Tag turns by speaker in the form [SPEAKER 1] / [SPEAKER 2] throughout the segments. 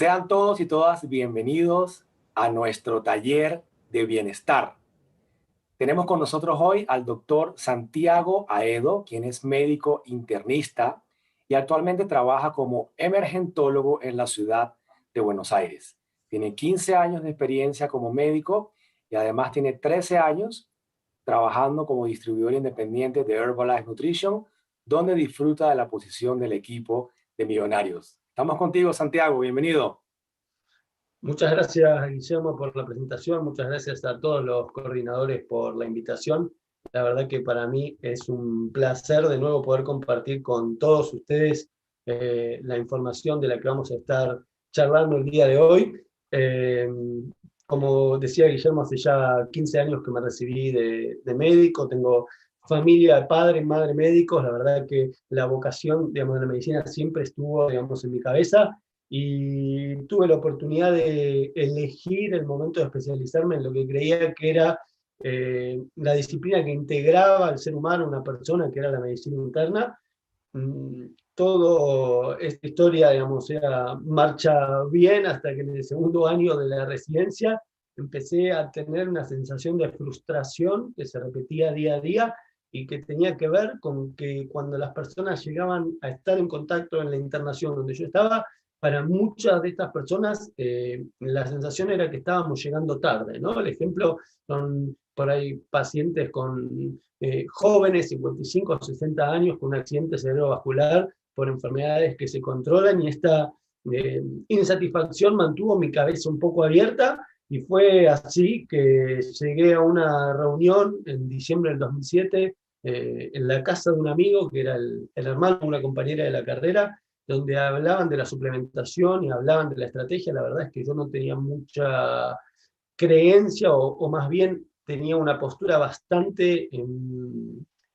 [SPEAKER 1] Sean todos y todas bienvenidos a nuestro taller de bienestar. Tenemos con nosotros hoy al doctor Santiago Aedo, quien es médico internista y actualmente trabaja como emergentólogo en la ciudad de Buenos Aires. Tiene 15 años de experiencia como médico y además tiene 13 años trabajando como distribuidor independiente de Herbalife Nutrition, donde disfruta de la posición del equipo de millonarios. Estamos contigo, Santiago, bienvenido.
[SPEAKER 2] Muchas gracias, Guillermo, por la presentación. Muchas gracias a todos los coordinadores por la invitación. La verdad que para mí es un placer de nuevo poder compartir con todos ustedes la información de la que vamos a estar charlando el día de hoy. Eh, Como decía Guillermo, hace ya 15 años que me recibí de médico. Tengo familia de padre, madre médicos. La verdad que la vocación, digamos, de la medicina siempre estuvo, digamos, en mi cabeza. Y tuve la oportunidad de elegir el momento de especializarme en lo que creía que era la disciplina que integraba al ser humano, una persona, que era la medicina interna. Todo esta historia, digamos, marcha bien hasta que en el segundo año de la residencia empecé a tener una sensación de frustración que se repetía día a día y que tenía que ver con que cuando las personas llegaban a estar en contacto en la internación donde yo estaba, para muchas de estas personas la sensación era que estábamos llegando tarde, ¿no? El ejemplo son por ahí pacientes con jóvenes, 55 o 60 años, con un accidente cerebrovascular por enfermedades que se controlan, y esta insatisfacción mantuvo mi cabeza un poco abierta, y fue así que llegué a una reunión en diciembre del 2007 en la casa de un amigo que era el hermano de una compañera de la carrera, donde hablaban de la suplementación y hablaban de la estrategia. La verdad es que yo no tenía mucha creencia, o más bien tenía una postura bastante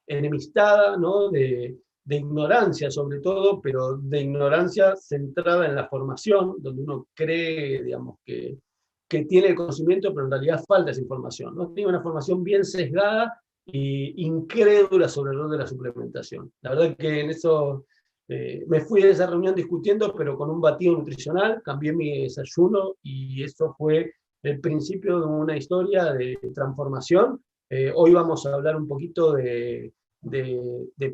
[SPEAKER 2] enemistada, ¿no? De ignorancia sobre todo, pero de ignorancia centrada en la formación, donde uno cree, digamos, que tiene el conocimiento, pero en realidad falta esa información, ¿no? Tenía una formación bien sesgada e incrédula sobre el rol de la suplementación. La verdad que en eso me fui de esa reunión discutiendo, pero con un batido nutricional, cambié mi desayuno, y eso fue el principio de una historia de transformación. Hoy vamos a hablar un poquito de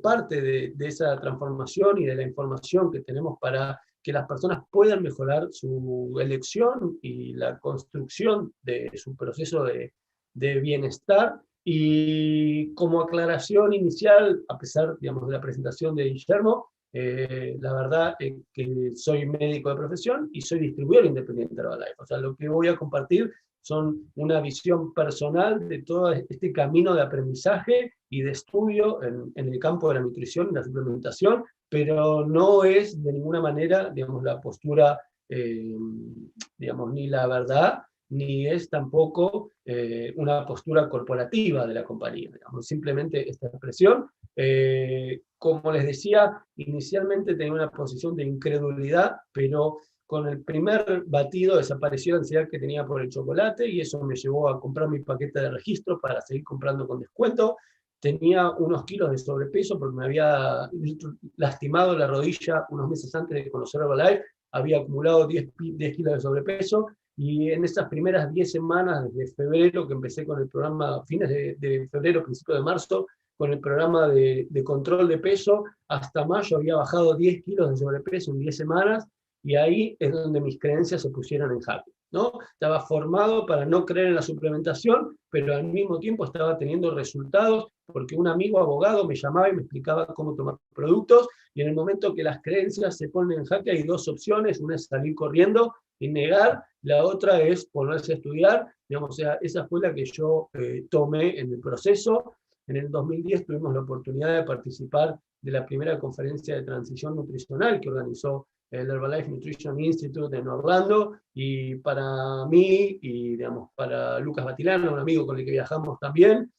[SPEAKER 2] parte de esa transformación y de la información que tenemos para que las personas puedan mejorar su elección y la construcción de su proceso de bienestar. Y como aclaración inicial, a pesar, digamos, de la presentación de Guillermo, la verdad es que soy médico de profesión y soy distribuidor independiente de Herbalife. O sea, lo que voy a compartir son una visión personal de todo este camino de aprendizaje y de estudio en el campo de la nutrición y la suplementación, pero no es de ninguna manera, digamos, la postura, digamos, ni la verdad, ni es tampoco una postura corporativa de la compañía, digamos, simplemente esta expresión. Como les decía, inicialmente tenía una posición de incredulidad, pero con el primer batido desapareció la ansiedad que tenía por el chocolate, y eso me llevó a comprar mi paquete de registro para seguir comprando con descuento. Tenía unos kilos de sobrepeso porque me había lastimado la rodilla unos meses antes de conocer Herbalife, había acumulado 10 kilos de sobrepeso, y en esas primeras 10 semanas, desde febrero, que empecé con el programa, fines de febrero, principio de marzo, con el programa de control de peso, hasta mayo había bajado 10 kilos de sobrepeso en 10 semanas, y ahí es donde mis creencias se pusieron en jaque, ¿no? Estaba formado para no creer en la suplementación, pero al mismo tiempo estaba teniendo resultados, porque un amigo abogado me llamaba y me explicaba cómo tomar productos, y en el momento que las creencias se ponen en jaque hay dos opciones: una es salir corriendo y negar, la otra es ponerse a estudiar, digamos. O sea, esa fue la que yo tomé en el proceso. En el 2010 tuvimos la oportunidad de participar de la primera conferencia de transición nutricional que organizó el Herbalife Nutrition Institute en Orlando, y para mí y, digamos, para Lucas Batilano, un amigo con el que viajamos también,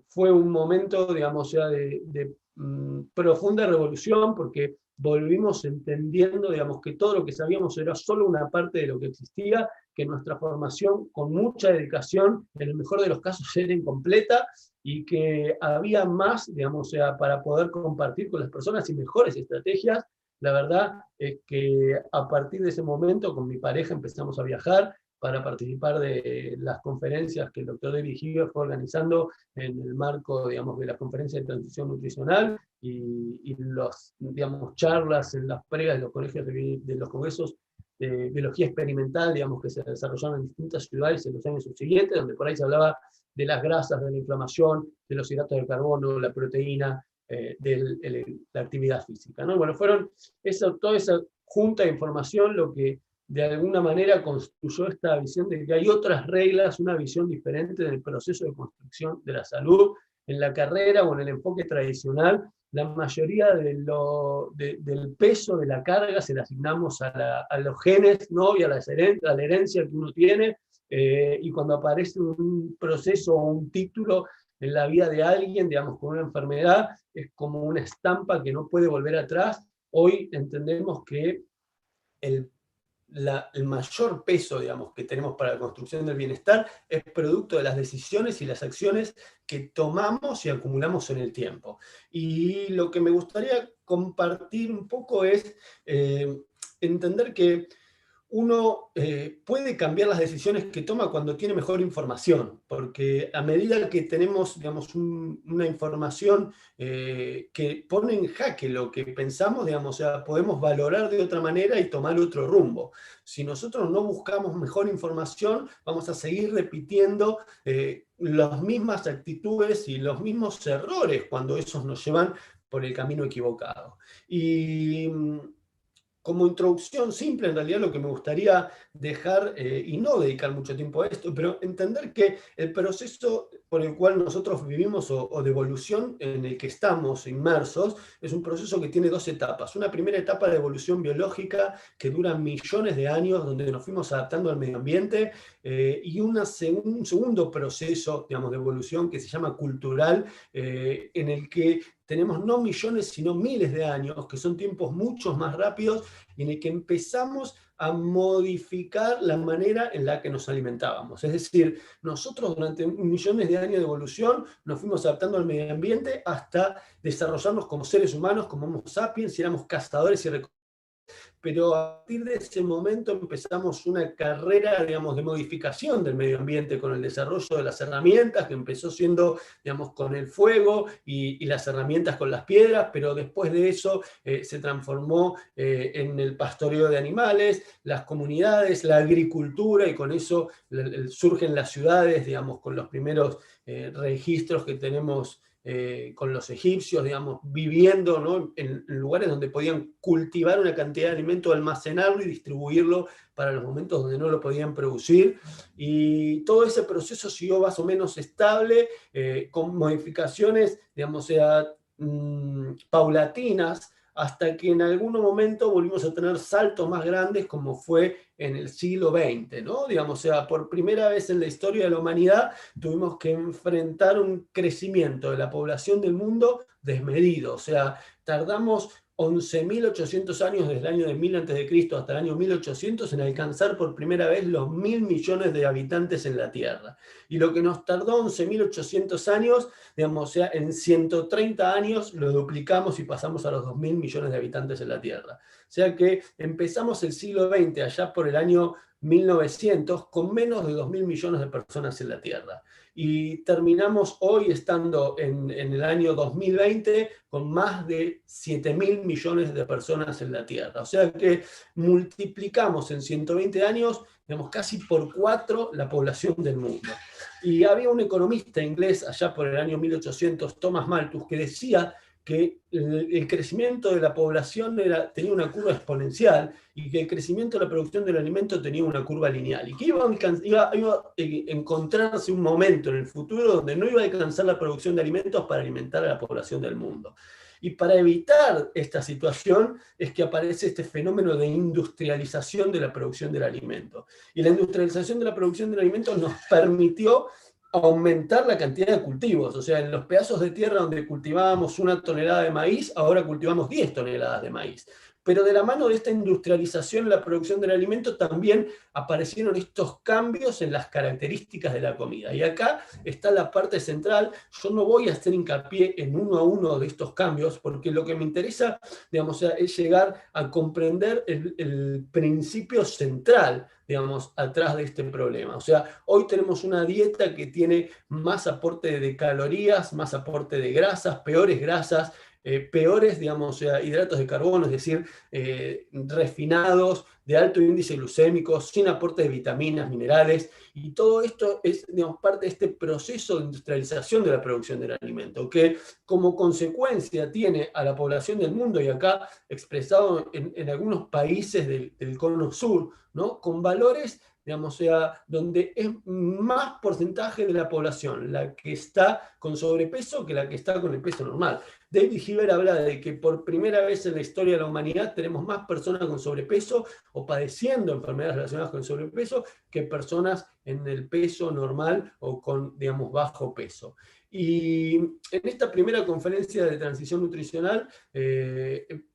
[SPEAKER 2] fue un momento, digamos, ya de profunda revolución, porque volvimos entendiendo, digamos, que todo lo que sabíamos era solo una parte de lo que existía, que nuestra formación, con mucha dedicación, en el mejor de los casos era incompleta, y que había más, digamos, para poder compartir con las personas y mejores estrategias. La verdad es que a partir de ese momento con mi pareja empezamos a viajar para participar de las conferencias que el doctor David Hughes fue organizando en el marco, digamos, de la conferencia de transición nutricional y los, digamos, charlas en las pregas de los colegios de los congresos de biología experimental, digamos, que se desarrollaron en distintas ciudades en los años subsiguientes, donde por ahí se hablaba de las grasas, de la inflamación, de los hidratos de carbono, la proteína, de la actividad física, ¿no? Bueno, fueron toda esa junta de información lo que de alguna manera construyó esta visión de que hay otras reglas, una visión diferente del proceso de construcción de la salud en la carrera o en el enfoque tradicional. La mayoría del peso de la carga se la asignamos a los genes, ¿no? Y a la herencia que uno tiene, y cuando aparece un proceso o un título en la vida de alguien, digamos, con una enfermedad, es como una estampa que no puede volver atrás. Hoy entendemos que el el mayor peso, digamos, que tenemos para la construcción del bienestar es producto de las decisiones y las acciones que tomamos y acumulamos en el tiempo. Y lo que me gustaría compartir un poco es entender que uno puede cambiar las decisiones que toma cuando tiene mejor información, porque a medida que tenemos, digamos, una información que pone en jaque lo que pensamos, digamos, o sea, podemos valorar de otra manera y tomar otro rumbo. Si nosotros no buscamos mejor información, vamos a seguir repitiendo las mismas actitudes y los mismos errores cuando esos nos llevan por el camino equivocado. Y como introducción simple, en realidad lo que me gustaría dejar, y no dedicar mucho tiempo a esto, pero entender que el proceso por el cual nosotros vivimos o de evolución en el que estamos inmersos es un proceso que tiene dos etapas. Una primera etapa de evolución biológica que dura millones de años, donde nos fuimos adaptando al medio ambiente, y un segundo proceso, digamos, de evolución que se llama cultural, en el que tenemos no millones, sino miles de años, que son tiempos mucho más rápidos, y en el que empezamos a modificar la manera en la que nos alimentábamos. Es decir, nosotros durante millones de años de evolución nos fuimos adaptando al medio ambiente hasta desarrollarnos como seres humanos, como Homo sapiens, y éramos cazadores y recolectores. Pero a partir de ese momento empezamos una carrera, digamos, de modificación del medio ambiente con el desarrollo de las herramientas, que empezó siendo, digamos, con el fuego y las herramientas con las piedras, pero después de eso se transformó en el pastoreo de animales, las comunidades, la agricultura, y con eso surgen las ciudades, digamos, con los primeros registros que tenemos con los egipcios, digamos, viviendo, ¿no?, en lugares donde podían cultivar una cantidad de alimento, almacenarlo y distribuirlo para los momentos donde no lo podían producir. Y todo ese proceso siguió más o menos estable, con modificaciones, digamos, paulatinas, hasta que en algún momento volvimos a tener saltos más grandes, como fue en el siglo XX, ¿no? Digamos, o sea, por primera vez en la historia de la humanidad tuvimos que enfrentar un crecimiento de la población del mundo desmedido. O sea, tardamos 11.800 años desde el año de 1000 a.C. hasta el año 1800 en alcanzar por primera vez los 1.000 millones de habitantes en la Tierra. Y lo que nos tardó 11.800 años, digamos, o sea, en 130 años lo duplicamos y pasamos a los 2.000 millones de habitantes en la Tierra. O sea que empezamos el siglo XX allá por el año 1900 con menos de 2.000 millones de personas en la Tierra. Y terminamos hoy estando en el año 2020 con más de 7.000 millones de personas en la Tierra. O sea que multiplicamos en 120 años, digamos, casi por 4 la población del mundo. Y había un economista inglés allá por el año 1800, Thomas Malthus, que decía que el crecimiento de la población tenía una curva exponencial y que el crecimiento de la producción del alimento tenía una curva lineal, y que iba a encontrarse un momento en el futuro donde no iba a alcanzar la producción de alimentos para alimentar a la población del mundo. Y para evitar esta situación es que aparece este fenómeno de industrialización de la producción del alimento. Y la industrialización de la producción del alimento nos permitió aumentar la cantidad de cultivos. O sea, en los pedazos de tierra donde cultivábamos 1 tonelada de maíz, ahora cultivamos 10 toneladas de maíz. Pero de la mano de esta industrialización en la producción del alimento también aparecieron estos cambios en las características de la comida. Y acá está la parte central. Yo no voy a hacer hincapié en uno a uno de estos cambios, porque lo que me interesa, digamos, es llegar a comprender el principio central, digamos, atrás de este problema. O sea, hoy tenemos una dieta que tiene más aporte de calorías, más aporte de grasas, peores grasas, peores, digamos, hidratos de carbono, es decir, refinados, de alto índice glucémico, sin aporte de vitaminas, minerales, y todo esto es, digamos, parte de este proceso de industrialización de la producción del alimento, que como consecuencia tiene a la población del mundo, y acá expresado en algunos países del cono sur, ¿no? Con valores, digamos, donde es más porcentaje de la población la que está con sobrepeso que la que está con el peso normal. David Hilbert habla de que por primera vez en la historia de la humanidad tenemos más personas con sobrepeso o padeciendo enfermedades relacionadas con el sobrepeso que personas en el peso normal o con, digamos, bajo peso. Y en esta primera conferencia de transición nutricional,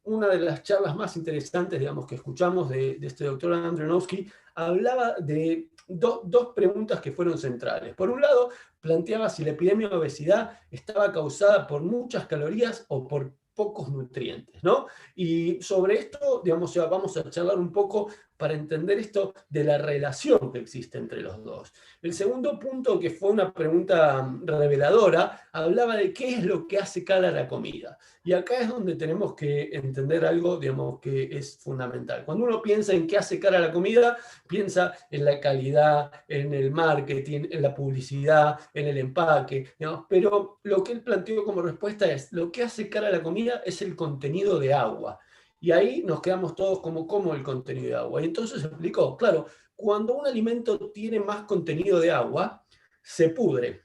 [SPEAKER 2] una de las charlas más interesantes, digamos, que escuchamos de este doctor Andronowski, hablaba de dos preguntas que fueron centrales. Por un lado, planteaba si la epidemia de obesidad estaba causada por muchas calorías o por pocos nutrientes, ¿no? Y sobre esto, digamos, vamos a charlar un poco para entender esto de la relación que existe entre los dos. El segundo punto, que fue una pregunta reveladora, hablaba de qué es lo que hace cara a la comida. Y acá es donde tenemos que entender algo, digamos, que es fundamental. Cuando uno piensa en qué hace cara a la comida, piensa en la calidad, en el marketing, en la publicidad, en el empaque, digamos, pero lo que él planteó como respuesta es, lo que hace cara a la comida es el contenido de agua. Y ahí nos quedamos todos como, ¿cómo el contenido de agua? Y entonces explicó, claro, cuando un alimento tiene más contenido de agua, se pudre.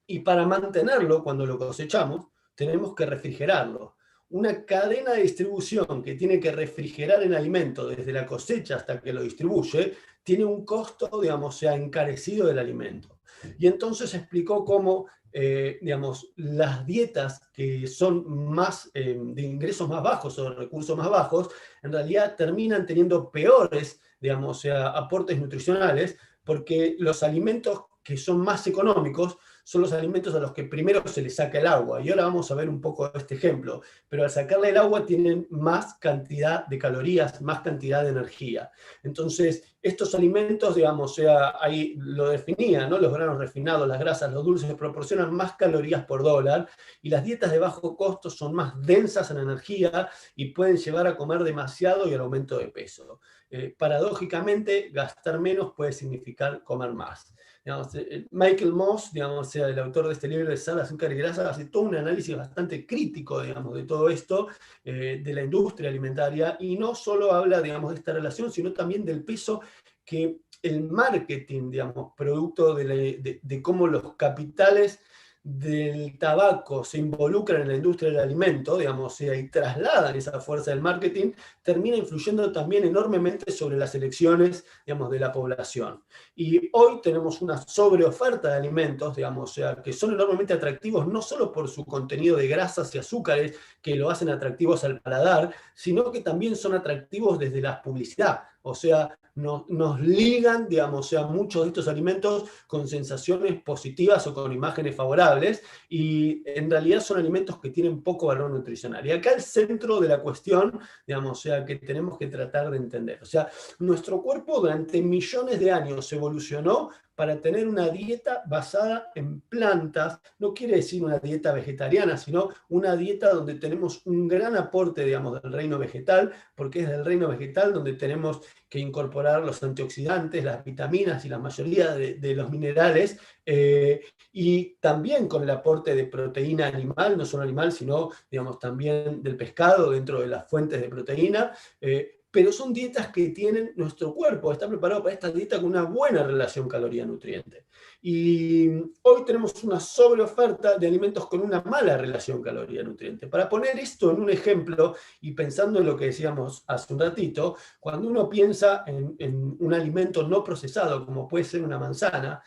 [SPEAKER 2] Y para mantenerlo, cuando lo cosechamos, tenemos que refrigerarlo. Una cadena de distribución que tiene que refrigerar el alimento desde la cosecha hasta que lo distribuye, tiene un costo, digamos, encarecido del alimento. Y entonces explicó cómo, digamos, las dietas que son más, de ingresos más bajos o de recursos más bajos, en realidad terminan teniendo peores, digamos, aportes nutricionales, porque los alimentos que son más económicos son los alimentos a los que primero se les saca el agua. Y ahora vamos a ver un poco este ejemplo. Pero al sacarle el agua tienen más cantidad de calorías, más cantidad de energía. Entonces, estos alimentos, digamos, ahí lo definía, ¿no? Los granos refinados, las grasas, los dulces proporcionan más calorías por dólar, y las dietas de bajo costo son más densas en energía y pueden llevar a comer demasiado y al aumento de peso. Paradójicamente, gastar menos puede significar comer más. Digamos, Michael Moss, digamos, el autor de este libro de Sal, Azúcar y Grasa, hace todo un análisis bastante crítico, digamos, de todo esto, de la industria alimentaria, y no solo habla, digamos, de esta relación, sino también del peso que el marketing, digamos, producto de cómo los capitales del tabaco se involucran en la industria del alimento, digamos, y trasladan esa fuerza del marketing, termina influyendo también enormemente sobre las elecciones, digamos, de la población. Y hoy tenemos una sobreoferta de alimentos, digamos, que son enormemente atractivos, no solo por su contenido de grasas y azúcares, que lo hacen atractivos al paladar, sino que también son atractivos desde la publicidad. O sea, nos ligan, digamos, muchos de estos alimentos con sensaciones positivas o con imágenes favorables, y en realidad son alimentos que tienen poco valor nutricional. Y acá el centro de la cuestión, digamos, que tenemos que tratar de entender. O sea, nuestro cuerpo durante millones de años evolucionó para tener una dieta basada en plantas. No quiere decir una dieta vegetariana, sino una dieta donde tenemos un gran aporte, digamos, del reino vegetal, porque es del reino vegetal donde tenemos que incorporar los antioxidantes, las vitaminas y la mayoría de los minerales, y también con el aporte de proteína animal, no solo animal, sino, digamos, también del pescado dentro de las fuentes de proteína, pero son dietas que tienen, nuestro cuerpo está preparado para esta dieta con una buena relación caloría-nutriente. Y hoy tenemos una sobreoferta de alimentos con una mala relación caloría-nutriente. Para poner esto en un ejemplo, y pensando en lo que decíamos hace un ratito, cuando uno piensa en un alimento no procesado, como puede ser una manzana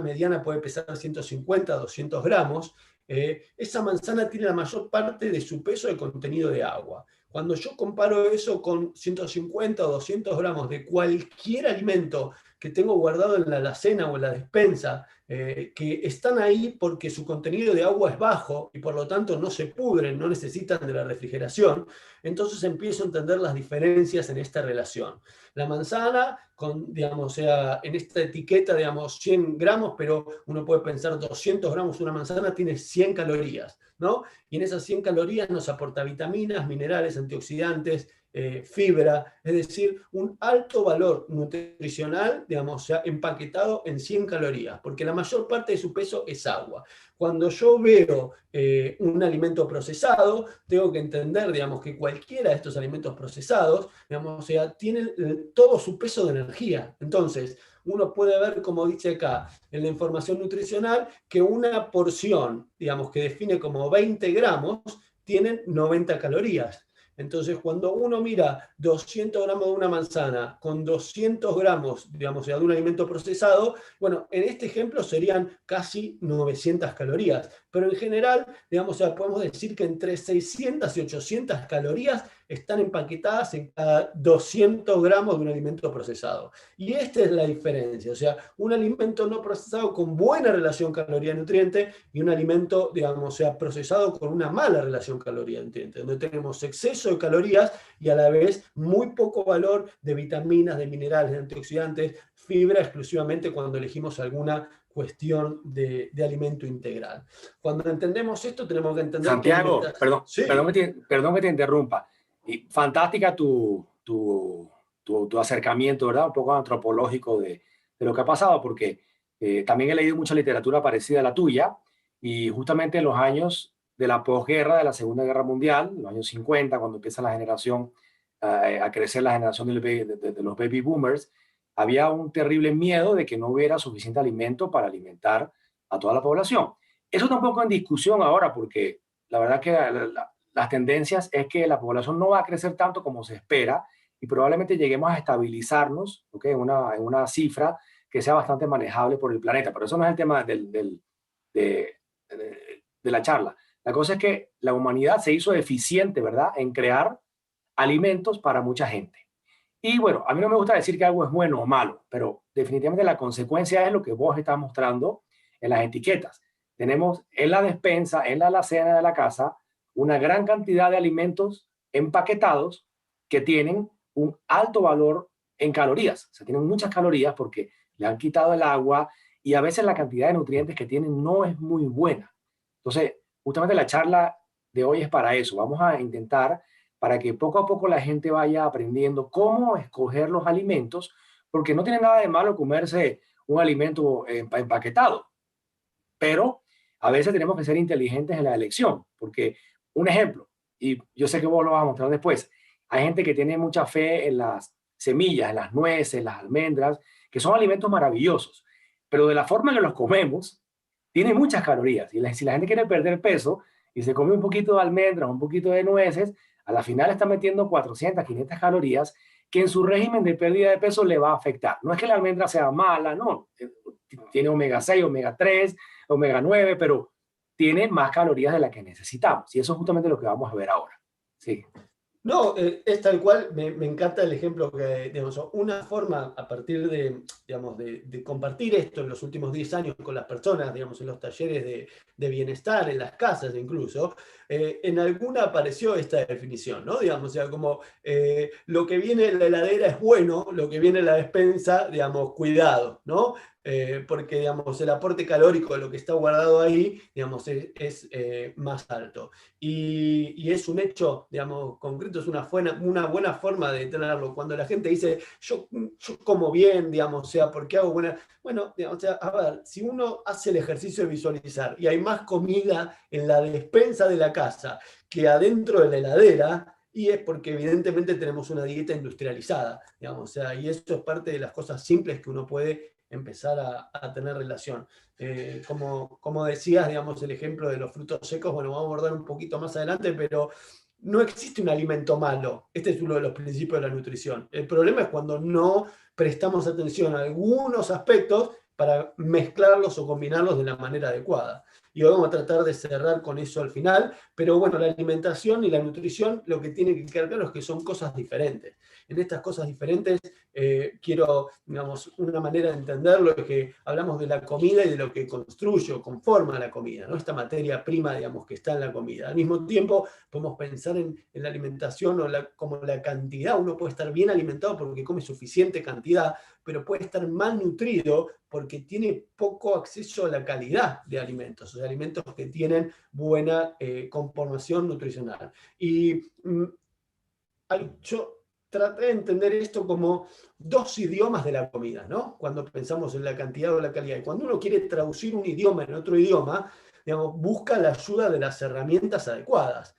[SPEAKER 2] mediana puede pesar 150, 200 gramos, esa manzana tiene la mayor parte de su peso de contenido de agua. Cuando yo comparo eso con 150 o 200 gramos de cualquier alimento que tengo guardado en la alacena o en la despensa, que están ahí porque su contenido de agua es bajo y por lo tanto no se pudren, no necesitan de la refrigeración, entonces empiezo a entender las diferencias en esta relación. La manzana, digamos, o sea, en esta etiqueta, digamos, 100 gramos, pero uno puede pensar 200 gramos, una manzana tiene 100 calorías, ¿no? Y en esas 100 calorías nos aporta vitaminas, minerales, antioxidantes, fibra, es decir, un alto valor nutricional, digamos, ya empaquetado en 100 calorías, porque la mayor parte de su peso es agua. Cuando yo veo un alimento procesado, tengo que entender, digamos, que cualquiera de estos alimentos procesados, digamos, o sea, tienen todo su peso de energía. Entonces, uno puede ver, como dice acá, en la información nutricional, que una porción, digamos, que define como 20 gramos, tienen 90 calorías. Entonces, cuando uno mira 200 gramos de una manzana con 200 gramos, digamos, de un alimento procesado, bueno, en este ejemplo serían casi 900 calorías. Pero en general, digamos, podemos decir que entre 600 y 800 calorías están empaquetadas en cada 200 gramos de un alimento procesado. Y esta es la diferencia, o sea, un alimento no procesado con buena relación caloría-nutriente y un alimento, digamos, procesado con una mala relación caloría-nutriente, donde tenemos exceso de calorías y a la vez muy poco valor de vitaminas, de minerales, de antioxidantes, fibra exclusivamente cuando elegimos alguna cuestión de alimento integral. Cuando entendemos esto, tenemos que entender que
[SPEAKER 1] Santiago, perdón,
[SPEAKER 2] sí.
[SPEAKER 1] perdón que te interrumpa. Y fantástica tu acercamiento, ¿verdad? Un poco antropológico de lo que ha pasado, porque también he leído mucha literatura parecida a la tuya, y justamente en los años de la posguerra, de la Segunda Guerra Mundial, los años 50, cuando empieza la generación, a crecer la generación de los baby boomers, había un terrible miedo de que no hubiera suficiente alimento para alimentar a toda la población. Eso está un poco en discusión ahora, porque la verdad que las tendencias es que la población no va a crecer tanto como se espera y probablemente lleguemos a estabilizarnos, ¿okay? En una cifra que sea bastante manejable por el planeta. Pero eso no es el tema de la charla. La cosa es que la humanidad se hizo eficiente, ¿verdad?, en crear alimentos para mucha gente. Y bueno, a mí no me gusta decir que algo es bueno o malo, pero definitivamente la consecuencia es lo que vos estás mostrando en las etiquetas. Tenemos en la despensa, en la alacena de la casa, una gran cantidad de alimentos empaquetados que tienen un alto valor en calorías. O sea, tienen muchas calorías porque le han quitado el agua y a veces la cantidad de nutrientes que tienen no es muy buena. Entonces, justamente la charla de hoy es para eso. Vamos a intentar para que poco a poco la gente vaya aprendiendo cómo escoger los alimentos, porque no tiene nada de malo comerse un alimento empaquetado, pero a veces tenemos que ser inteligentes en la elección, porque un ejemplo, y yo sé que vos lo vas a mostrar después, hay gente que tiene mucha fe en las semillas, en las nueces, las almendras, que son alimentos maravillosos, pero de la forma en que los comemos, tiene muchas calorías. Y si la gente quiere perder peso y se come un poquito de almendras, un poquito de nueces, a la final está metiendo 400, 500 calorías que en su régimen de pérdida de peso le va a afectar. No es que la almendra sea mala, no. Tiene omega 6, omega 3, omega 9, pero tiene más calorías de las que necesitamos. Y eso es justamente lo que vamos a ver ahora. Sí.
[SPEAKER 2] No, es tal cual, me encanta el ejemplo que, digamos, una forma a partir de, digamos, de compartir esto en los últimos 10 años con las personas, digamos, en los talleres de bienestar, en las casas incluso, en alguna apareció esta definición, ¿no? Digamos, o sea, como lo que viene en la heladera es bueno, lo que viene en la despensa, digamos, cuidado, ¿no? Porque, digamos, el aporte calórico de lo que está guardado ahí, digamos, es más alto. Y es un hecho, digamos, concreto, es una buena forma de tenerlo. Cuando la gente dice, yo como bien, digamos, o sea, porque hago buena... Bueno, digamos, o sea, a ver, si uno hace el ejercicio de visualizar y hay más comida en la despensa de la casa que adentro de la heladera, y es porque evidentemente tenemos una dieta industrializada, digamos, o sea, y eso es parte de las cosas simples que uno puede empezar a tener relación. Como decías, digamos, el ejemplo de los frutos secos, bueno, vamos a abordar un poquito más adelante, pero no existe un alimento malo. Este es uno de los principios de la nutrición. El problema es cuando no prestamos atención a algunos aspectos para mezclarlos o combinarlos de la manera adecuada. y vamos a tratar de cerrar con eso al final, pero bueno, la alimentación y la nutrición lo que tiene que quedar claro es que son cosas diferentes. En estas cosas diferentes quiero, digamos, una manera de entenderlo es que hablamos de la comida y de lo que construye o conforma la comida, ¿no? Esta materia prima, digamos, que está en la comida. Al mismo tiempo, podemos pensar en la alimentación como la cantidad. Uno puede estar bien alimentado porque come suficiente cantidad, pero puede estar mal nutrido porque tiene poco acceso a la calidad de alimentos, o sea, alimentos que tienen buena conformación nutricional. Y yo traté de entender esto como dos idiomas de la comida, ¿no? Cuando pensamos en la cantidad o la calidad. Y cuando uno quiere traducir un idioma en otro idioma, digamos, busca la ayuda de las herramientas adecuadas.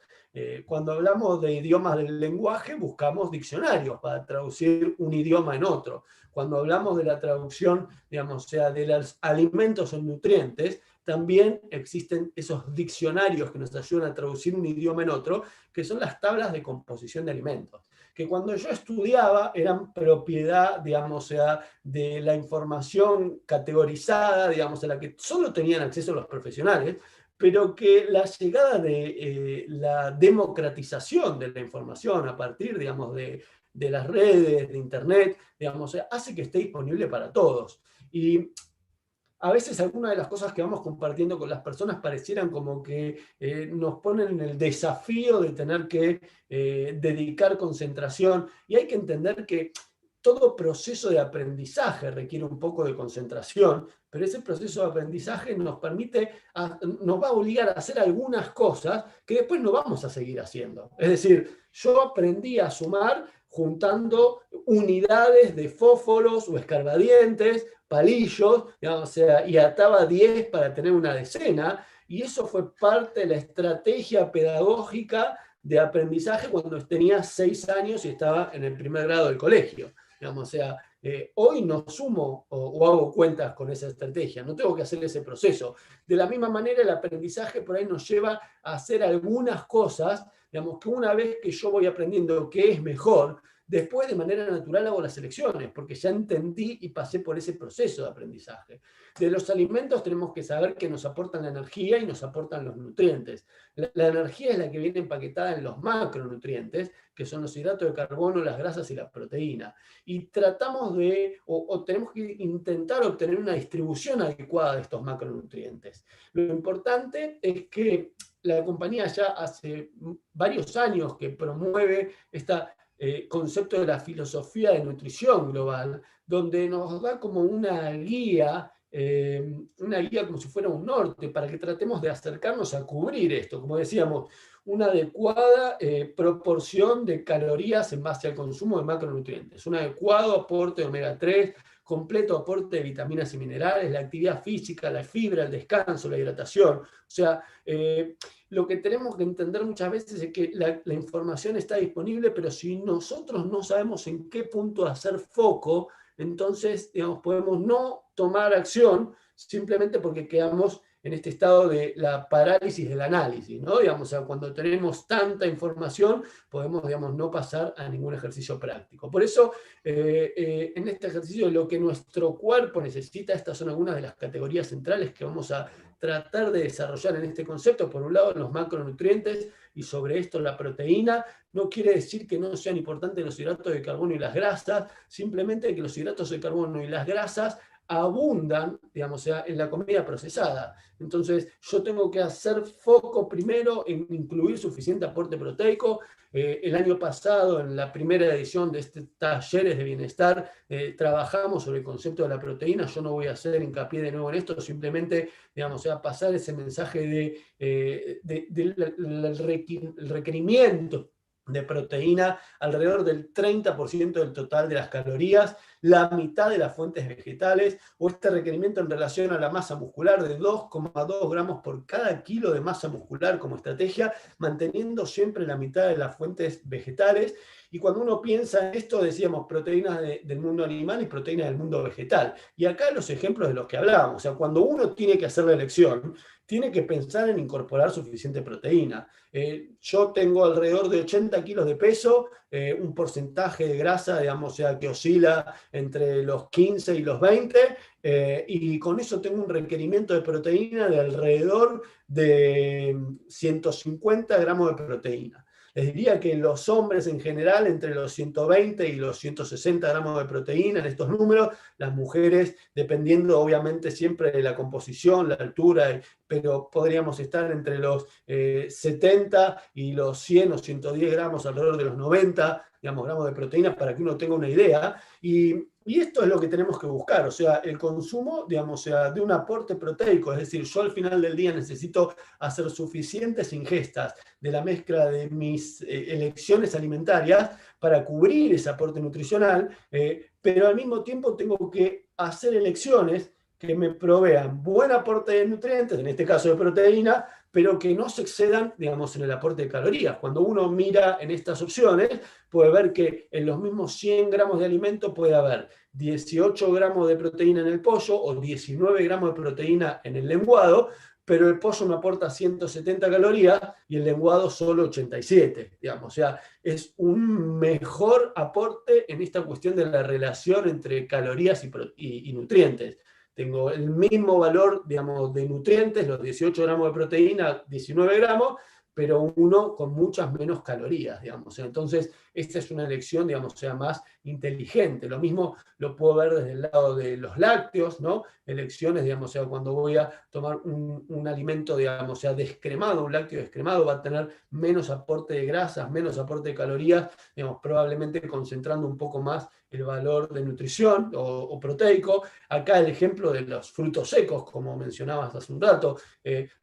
[SPEAKER 2] Cuando hablamos de idiomas del lenguaje, buscamos diccionarios para traducir un idioma en otro. Cuando hablamos de la traducción, digamos, o sea, de los alimentos en nutrientes, también existen esos diccionarios que nos ayudan a traducir un idioma en otro, que son las tablas de composición de alimentos, que cuando yo estudiaba eran propiedad, digamos, o sea, de la información categorizada, digamos, a la que solo tenían acceso los profesionales, pero que la llegada de la democratización de la información a partir, digamos, de las redes, de Internet, digamos, hace que esté disponible para todos. Y a veces algunas de las cosas que vamos compartiendo con las personas parecieran como que nos ponen en el desafío de tener que dedicar concentración, y hay que entender que todo proceso de aprendizaje requiere un poco de concentración, pero ese proceso de aprendizaje nos nos va a obligar a hacer algunas cosas que después no vamos a seguir haciendo. Es decir, yo aprendí a sumar juntando unidades de fósforos o escarbadientes, palillos, digamos, o sea, y ataba 10 para tener una decena, y eso fue parte de la estrategia pedagógica de aprendizaje cuando tenía 6 años y estaba en el primer grado del colegio. Digamos, o sea, hoy no sumo o hago cuentas con esa estrategia, no tengo que hacer ese proceso. De la misma manera, el aprendizaje por ahí nos lleva a hacer algunas cosas, digamos, que una vez que yo voy aprendiendo qué es mejor, después de manera natural hago las elecciones, porque ya entendí y pasé por ese proceso de aprendizaje. De los alimentos tenemos que saber que nos aportan la energía y nos aportan los nutrientes. La energía es la que viene empaquetada en los macronutrientes, que son los hidratos de carbono, las grasas y la proteína. Y tratamos o tenemos que intentar obtener una distribución adecuada de estos macronutrientes. Lo importante es que la compañía ya hace varios años que promueve concepto de la filosofía de nutrición global, donde nos da como una guía como si fuera un norte, para que tratemos de acercarnos a cubrir esto, como decíamos, una adecuada proporción de calorías en base al consumo de macronutrientes, un adecuado aporte de omega 3, completo aporte de vitaminas y minerales, la actividad física, la fibra, el descanso, la hidratación. O sea, lo que tenemos que entender muchas veces es que la información está disponible, pero si nosotros no sabemos en qué punto hacer foco, entonces, digamos, podemos no tomar acción simplemente porque quedamos en este estado de la parálisis del análisis, ¿no? Digamos, o sea, cuando tenemos tanta información, podemos, digamos, no pasar a ningún ejercicio práctico. Por eso, en este ejercicio, lo que nuestro cuerpo necesita, estas son algunas de las categorías centrales que vamos a tratar de desarrollar en este concepto. Por un lado, los macronutrientes, y sobre esto la proteína. No quiere decir que no sean importantes los hidratos de carbono y las grasas, simplemente que los hidratos de carbono y las grasas abundan, digamos, o sea, en la comida procesada. Entonces, yo tengo que hacer foco primero en incluir suficiente aporte proteico. El año pasado, en la primera edición de este Talleres de Bienestar, trabajamos sobre el concepto de la proteína. Yo no voy a hacer hincapié de nuevo en esto, simplemente, digamos, o sea, pasar ese mensaje del requerimiento de proteína, alrededor del 30% del total de las calorías, la mitad de las fuentes vegetales, o este requerimiento en relación a la masa muscular de 2,2 gramos por cada kilo de masa muscular como estrategia, manteniendo siempre la mitad de las fuentes vegetales. Y cuando uno piensa en esto, decíamos proteínas del mundo animal y proteínas del mundo vegetal. Y acá los ejemplos de los que hablábamos, o sea, cuando uno tiene que hacer la elección, tiene que pensar en incorporar suficiente proteína. Yo tengo alrededor de 80 kilos de peso, un porcentaje de grasa, digamos, o sea, que oscila entre los 15 y los 20, y con eso tengo un requerimiento de proteína de alrededor de 150 gramos de proteína. Les diría que los hombres en general, entre los 120 y los 160 gramos de proteína en estos números, las mujeres, dependiendo obviamente siempre de la composición, la altura, pero podríamos estar entre los 70 y los 100 o 110 gramos, alrededor de los 90, digamos, gramos de proteínas, para que uno tenga una idea. Y esto es lo que tenemos que buscar, o sea, el consumo, digamos, o sea, de un aporte proteico, es decir, yo al final del día necesito hacer suficientes ingestas de la mezcla de mis elecciones alimentarias para cubrir ese aporte nutricional, pero al mismo tiempo tengo que hacer elecciones que me provean buen aporte de nutrientes, en este caso de proteína, pero que no se excedan, digamos, en el aporte de calorías. Cuando uno mira en estas opciones, puede ver que en los mismos 100 gramos de alimento puede haber 18 gramos de proteína en el pollo o 19 gramos de proteína en el lenguado, pero el pollo me aporta 170 calorías y el lenguado solo 87, digamos. O sea, es un mejor aporte en esta cuestión de la relación entre calorías y nutrientes. Tengo el mismo valor, digamos, de nutrientes, los 18 gramos de proteína, 19 gramos, pero uno con muchas menos calorías, digamos. Entonces, esta es una elección, digamos, sea más inteligente. Lo mismo lo puedo ver desde el lado de los lácteos, ¿no? Elecciones, digamos, sea, cuando voy a tomar un alimento, digamos, sea descremado, un lácteo descremado, va a tener menos aporte de grasas, menos aporte de calorías, digamos, probablemente concentrando un poco más el valor de nutrición o proteico. Acá el ejemplo de los frutos secos, como mencionabas hace un rato,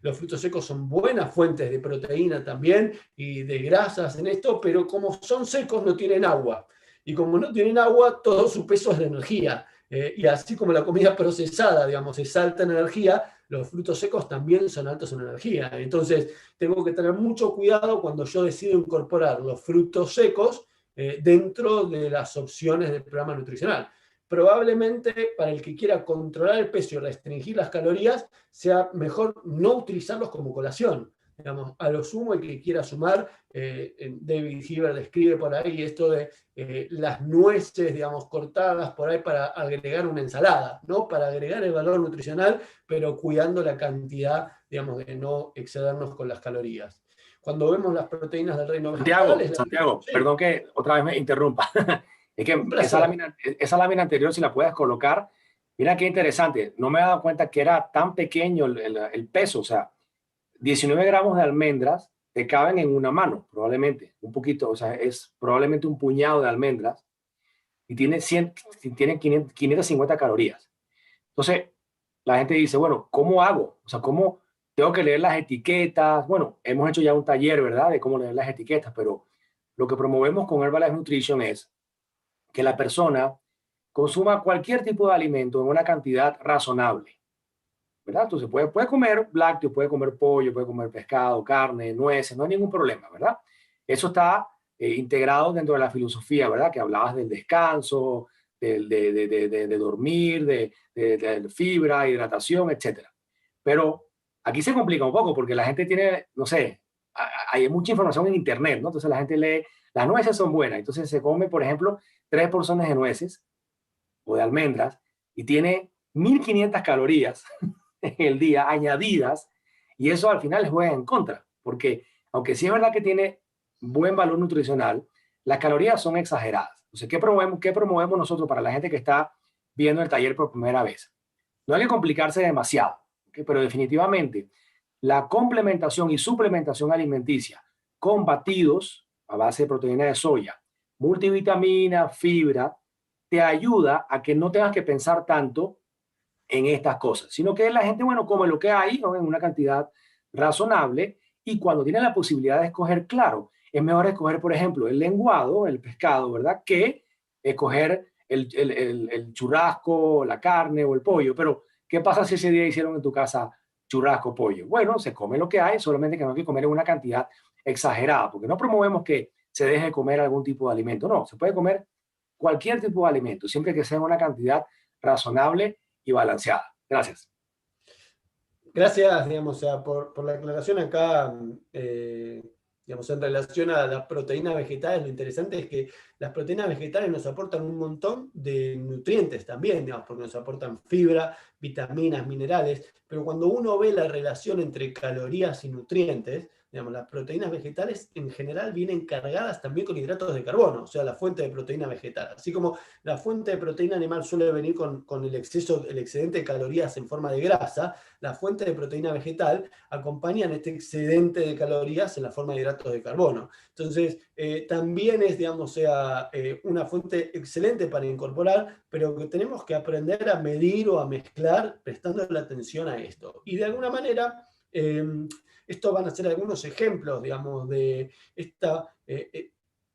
[SPEAKER 2] los frutos secos son buenas fuentes de proteína también y de grasas en esto, pero como son secos no tienen agua. Y como no tienen agua, todo su peso es de energía. Y así como la comida procesada, digamos, es alta en energía, los frutos secos también son altos en energía. Entonces, tengo que tener mucho cuidado cuando yo decido incorporar los frutos secos dentro de las opciones del programa nutricional. Probablemente para el que quiera controlar el peso y restringir las calorías, sea mejor no utilizarlos como colación. Digamos, a lo sumo, el que quiera sumar, David Heber describe por ahí esto de las nueces, digamos, cortadas por ahí para agregar una ensalada, ¿no? Para agregar el valor nutricional, pero cuidando la cantidad, digamos, de no excedernos con las calorías. Cuando vemos las proteínas del reino vegetal...
[SPEAKER 1] Santiago,
[SPEAKER 2] Sí,
[SPEAKER 1] perdón que otra vez me interrumpa. Es
[SPEAKER 2] un
[SPEAKER 1] que
[SPEAKER 2] placer.
[SPEAKER 1] esa lámina anterior, si la puedes colocar, mira qué interesante. No me he dado cuenta que era tan pequeño el peso. O sea, 19 gramos de almendras te caben en una mano, probablemente. Un poquito, o sea, es probablemente un puñado de almendras y tiene, 100, tiene 550 calorías. Entonces, la gente dice, bueno, ¿cómo hago? O sea, ¿cómo tengo que leer las etiquetas? Bueno, hemos hecho ya un taller, ¿verdad?, de cómo leer las etiquetas, pero lo que promovemos con Herbalife Nutrition es que la persona consuma cualquier tipo de alimento en una cantidad razonable, ¿verdad? Entonces puede comer lácteos, puede comer pollo, puede comer pescado, carne, nueces, no hay ningún problema, ¿verdad? Eso está integrado dentro de la filosofía, ¿verdad? Que hablabas del descanso, de dormir, de fibra, hidratación, etcétera. Pero aquí se complica un poco porque la gente tiene, no sé, hay mucha información en internet, ¿no? Entonces la gente lee, las nueces son buenas, entonces se come, por ejemplo, 3 porciones de nueces o de almendras y tiene 1500 calorías en el día añadidas, y eso al final les juega en contra, porque aunque sí es verdad que tiene buen valor nutricional, las calorías son exageradas. Entonces, qué promovemos nosotros para la gente que está viendo el taller por primera vez? No hay que complicarse demasiado, ¿okay? Pero definitivamente la complementación y suplementación alimenticia con batidos a base de proteína de soya, multivitamina, fibra, te ayuda a que no tengas que pensar tanto en estas cosas, sino que la gente, bueno, come lo que hay, ¿no?, en una cantidad razonable, y cuando tiene la posibilidad de escoger, claro, es mejor escoger, por ejemplo, el lenguado, el pescado, ¿verdad?, que escoger el churrasco, la carne o el pollo. Pero, ¿qué pasa si ese día hicieron en tu casa churrasco, pollo? Bueno, se come lo que hay, solamente que no hay que comer en una cantidad exagerada, porque no promovemos que se deje de comer algún tipo de alimento. No, se puede comer cualquier tipo de alimento, siempre que sea en una cantidad razonable y balanceada. Gracias.
[SPEAKER 2] Gracias, digamos, o sea, por la aclaración acá, Digamos, en relación a las proteínas vegetales, lo interesante es que las proteínas vegetales nos aportan un montón de nutrientes también, digamos, porque nos aportan fibra, vitaminas, minerales, pero cuando uno ve la relación entre calorías y nutrientes, digamos, las proteínas vegetales en general vienen cargadas también con hidratos de carbono, o sea, la fuente de proteína vegetal. Así como la fuente de proteína animal suele venir con el excedente de calorías en forma de grasa, la fuente de proteína vegetal acompaña este excedente de calorías en la forma de hidratos de carbono. Entonces, también es, digamos, una fuente excelente para incorporar, pero que tenemos que aprender a medir o a mezclar prestando la atención a esto. Y de alguna manera, estos van a ser algunos ejemplos, digamos, de esta,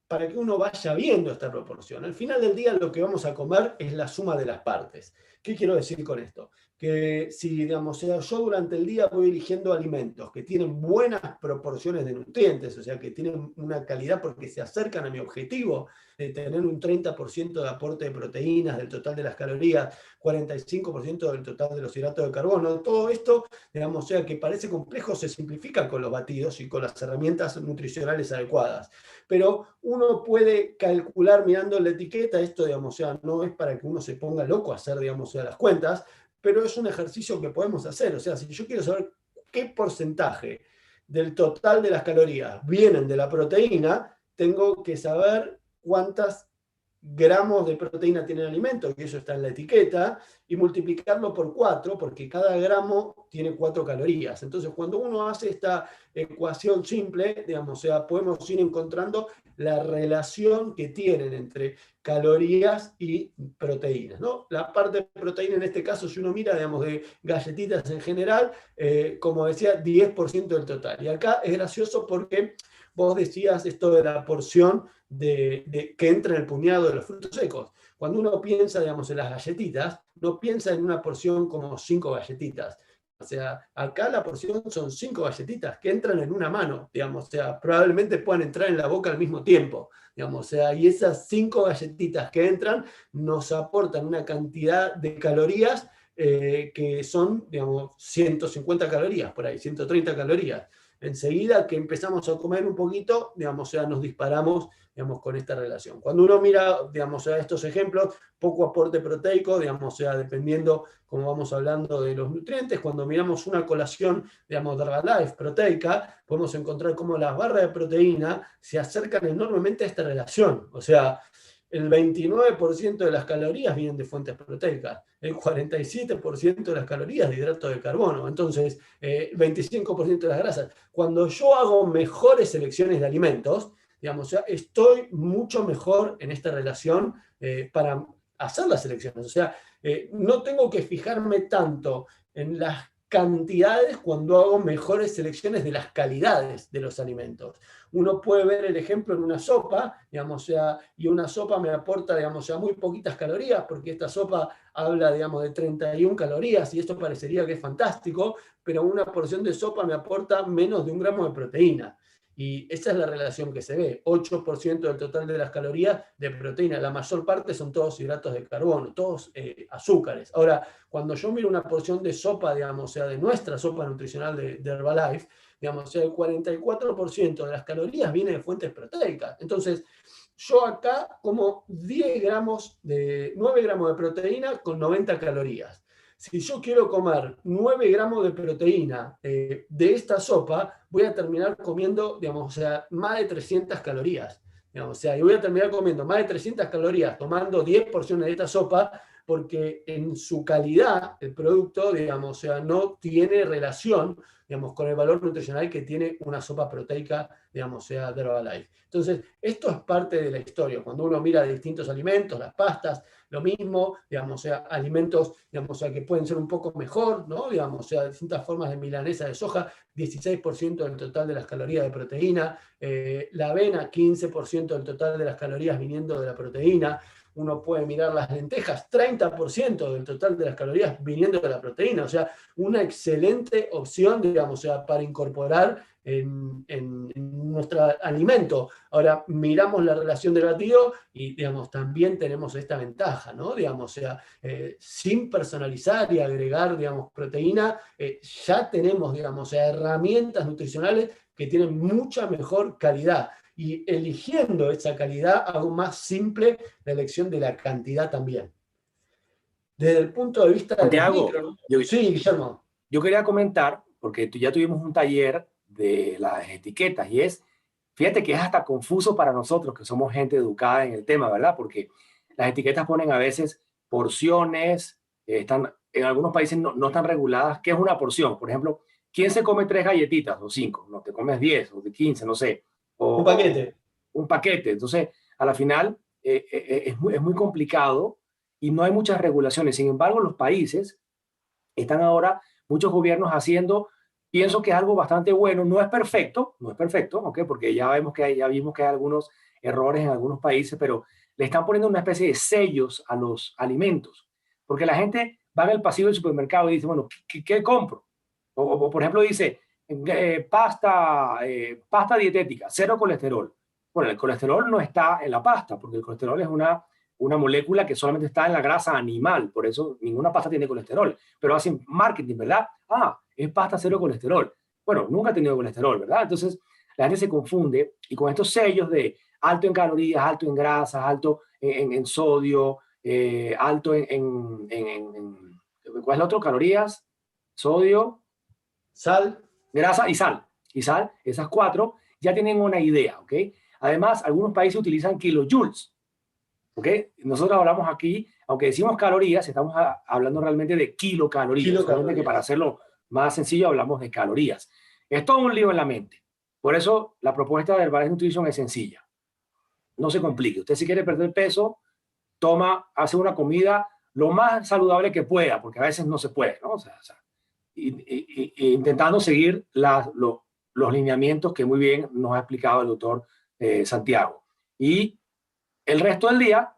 [SPEAKER 2] para que uno vaya viendo esta proporción. Al final del día lo que vamos a comer es la suma de las partes. ¿Qué quiero decir con esto? Que si, digamos, yo durante el día voy eligiendo alimentos que tienen buenas proporciones de nutrientes, o sea, que tienen una calidad porque se acercan a mi objetivo de tener un 30% de aporte de proteínas del total de las calorías, 45% del total de los hidratos de carbono, todo esto, digamos, o sea, que parece complejo, se simplifica con los batidos y con las herramientas nutricionales adecuadas. Pero uno puede calcular mirando la etiqueta, esto, digamos, o sea, no es para que uno se ponga loco a hacer, digamos, o sea, las cuentas, pero es un ejercicio que podemos hacer. O sea, si yo quiero saber qué porcentaje del total de las calorías vienen de la proteína, tengo que saber cuántas gramos de proteína tiene el alimento, que eso está en la etiqueta, y multiplicarlo por 4, porque cada gramo tiene 4 calorías. Entonces, cuando uno hace esta ecuación simple, digamos, o sea, podemos ir encontrando la relación que tienen entre calorías y proteínas, ¿no? La parte de proteína en este caso, si uno mira, digamos, de galletitas en general, como decía, 10% del total. Y acá es gracioso porque vos decías esto de la porción que entra en el puñado de los frutos secos. Cuando uno piensa, digamos, en las galletitas, no piensa en una porción como 5 galletitas. O sea, acá la porción son 5 galletitas que entran en una mano, digamos, o sea, probablemente puedan entrar en la boca al mismo tiempo, digamos, o sea, y esas 5 galletitas que entran nos aportan una cantidad de calorías que son, digamos, 150 calorías por ahí, 130 calorías. Enseguida que empezamos a comer un poquito, digamos, o sea, nos disparamos, digamos, con esta relación. Cuando uno mira, digamos, o sea, estos ejemplos, poco aporte proteico, digamos, o sea, dependiendo, como vamos hablando de los nutrientes, cuando miramos una colación, digamos, de Herbalife proteica, podemos encontrar cómo las barras de proteína se acercan enormemente a esta relación. O sea, el 29% de las calorías vienen de fuentes proteicas, el 47% de las calorías de hidratos de carbono, entonces 25% de las grasas. Cuando yo hago mejores selecciones de alimentos, digamos, ya estoy mucho mejor en esta relación para hacer las selecciones. O sea, no tengo que fijarme tanto en las cantidades cuando hago mejores selecciones de las calidades de los alimentos. Uno puede ver el ejemplo en una sopa, digamos, o sea, y una sopa me aporta, digamos, o sea, muy poquitas calorías, porque esta sopa habla, digamos, de 31 calorías, y esto parecería que es fantástico, pero una porción de sopa me aporta menos de 1 gramo de proteína. Y esa es la relación que se ve, 8% del total de las calorías de proteína, la mayor parte son todos hidratos de carbono, todos azúcares. Ahora, cuando yo miro una porción de sopa, digamos, o sea, de nuestra sopa nutricional de Herbalife, digamos, o sea, el 44% de las calorías viene de fuentes proteicas. Entonces, yo acá como 9 gramos de proteína con 90 calorías. Si yo quiero comer 9 gramos de proteína de esta sopa, voy a terminar comiendo, digamos, o sea, más de 300 calorías. Digamos, o sea, y voy a terminar comiendo más de 300 calorías tomando 10 porciones de esta sopa, porque en su calidad el producto, digamos, o sea, no tiene relación, digamos, con el valor nutricional que tiene una sopa proteica, digamos, o sea, de Herbalife. Entonces, esto es parte de la historia. Cuando uno mira distintos alimentos, las pastas, lo mismo, digamos, o sea, alimentos, digamos, o sea, que pueden ser un poco mejor, ¿no? Digamos, o sea, distintas formas de milanesa de soja, 16% del total de las calorías de proteína, la avena, 15% del total de las calorías viniendo de la proteína. Uno puede mirar las lentejas, 30% del total de las calorías viniendo de la proteína, o sea, una excelente opción, digamos, o sea, para incorporar en nuestro alimento. Ahora, miramos la relación del batido y, digamos, también tenemos esta ventaja, ¿no? Digamos, o sea, sin personalizar y agregar, digamos, proteína, ya tenemos, digamos, o sea, herramientas nutricionales que tienen mucha mejor calidad. Y eligiendo esa calidad hago más simple la elección de la cantidad también. Desde el punto de vista de los
[SPEAKER 1] Santiago,
[SPEAKER 2] micros. Sí, Guillermo.
[SPEAKER 1] yo quería comentar, porque ya tuvimos un taller de las etiquetas y fíjate que es hasta confuso para nosotros que somos gente educada en el tema, ¿verdad? Porque las etiquetas ponen a veces porciones, en algunos países no están reguladas. ¿Qué es una porción? Por ejemplo, ¿quién se come 3 galletitas o 5? No, te comes 10 o de 15, no sé.
[SPEAKER 2] Un paquete.
[SPEAKER 1] Un paquete. Entonces, a la final es muy complicado y no hay muchas regulaciones. Sin embargo, los países están ahora, muchos gobiernos haciendo, pienso que es algo bastante bueno, no es perfecto, ¿ok? Porque ya vimos que hay algunos errores en algunos países, pero le están poniendo una especie de sellos a los alimentos, porque la gente va en el pasillo del supermercado y dice, bueno, ¿qué compro? Por ejemplo, dice, pasta dietética, cero colesterol. Bueno, el colesterol no está en la pasta, porque el colesterol es una molécula que solamente está en la grasa animal, por eso ninguna pasta tiene colesterol, pero hacen marketing, ¿verdad? Ah, es pasta cero colesterol. Bueno, nunca ha tenido colesterol, ¿verdad? Entonces, la gente se confunde y con estos sellos de alto en calorías, alto en grasas, alto en sodio, alto ¿cuál es el otro? Calorías, sodio,
[SPEAKER 2] Sal.
[SPEAKER 1] grasa y sal. Y sal, esas cuatro ya tienen una idea, ¿ok? Además, algunos países utilizan kilojoules. ¿Ok? Nosotros hablamos aquí, aunque decimos calorías, estamos hablando realmente de kilocalorías, solamente que para
[SPEAKER 2] Kilocalorías.
[SPEAKER 1] hacerlo más sencillo hablamos de calorías. Es todo un lío en la mente. Por eso la propuesta de Herbalife Nutrition es sencilla. No se complique. Usted si quiere perder peso, hace una comida lo más saludable que pueda, porque a veces no se puede, ¿no? Intentando seguir los lineamientos que muy bien nos ha explicado el doctor Santiago. Y el resto del día,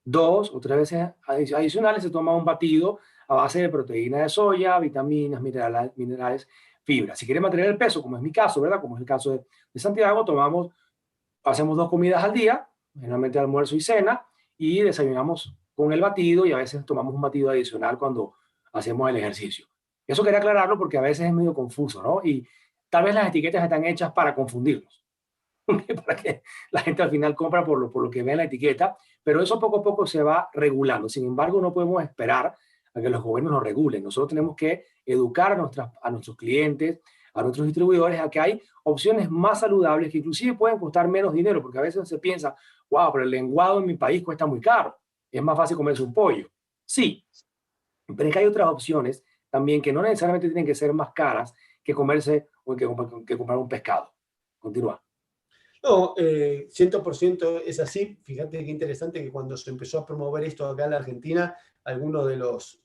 [SPEAKER 1] 2 o 3 veces adicionales, se toma un batido a base de proteína de soya, vitaminas, minerales, fibra. Si quiere mantener el peso, como es mi caso, ¿verdad? Como es el caso de Santiago, hacemos 2 comidas al día, generalmente almuerzo y cena, y desayunamos con el batido y a veces tomamos un batido adicional cuando hacemos el ejercicio. Eso quería aclararlo porque a veces es medio confuso, ¿no? Y tal vez las etiquetas están hechas para confundirnos. Para que la gente al final compra por lo que ve en la etiqueta, pero eso poco a poco se va regulando. Sin embargo, no podemos esperar a que los gobiernos nos regulen. Nosotros tenemos que educar a nuestros clientes, a nuestros distribuidores, a que hay opciones más saludables que inclusive pueden costar menos dinero, porque a veces se piensa, wow, pero el lenguado en mi país cuesta muy caro, es más fácil comerse un pollo. Sí, pero es que hay otras opciones también que no necesariamente tienen que ser más caras que comerse o que comprar un pescado. Continúa.
[SPEAKER 2] No, 100% es así. Fíjate qué interesante que cuando se empezó a promover esto acá en la Argentina, algunos de los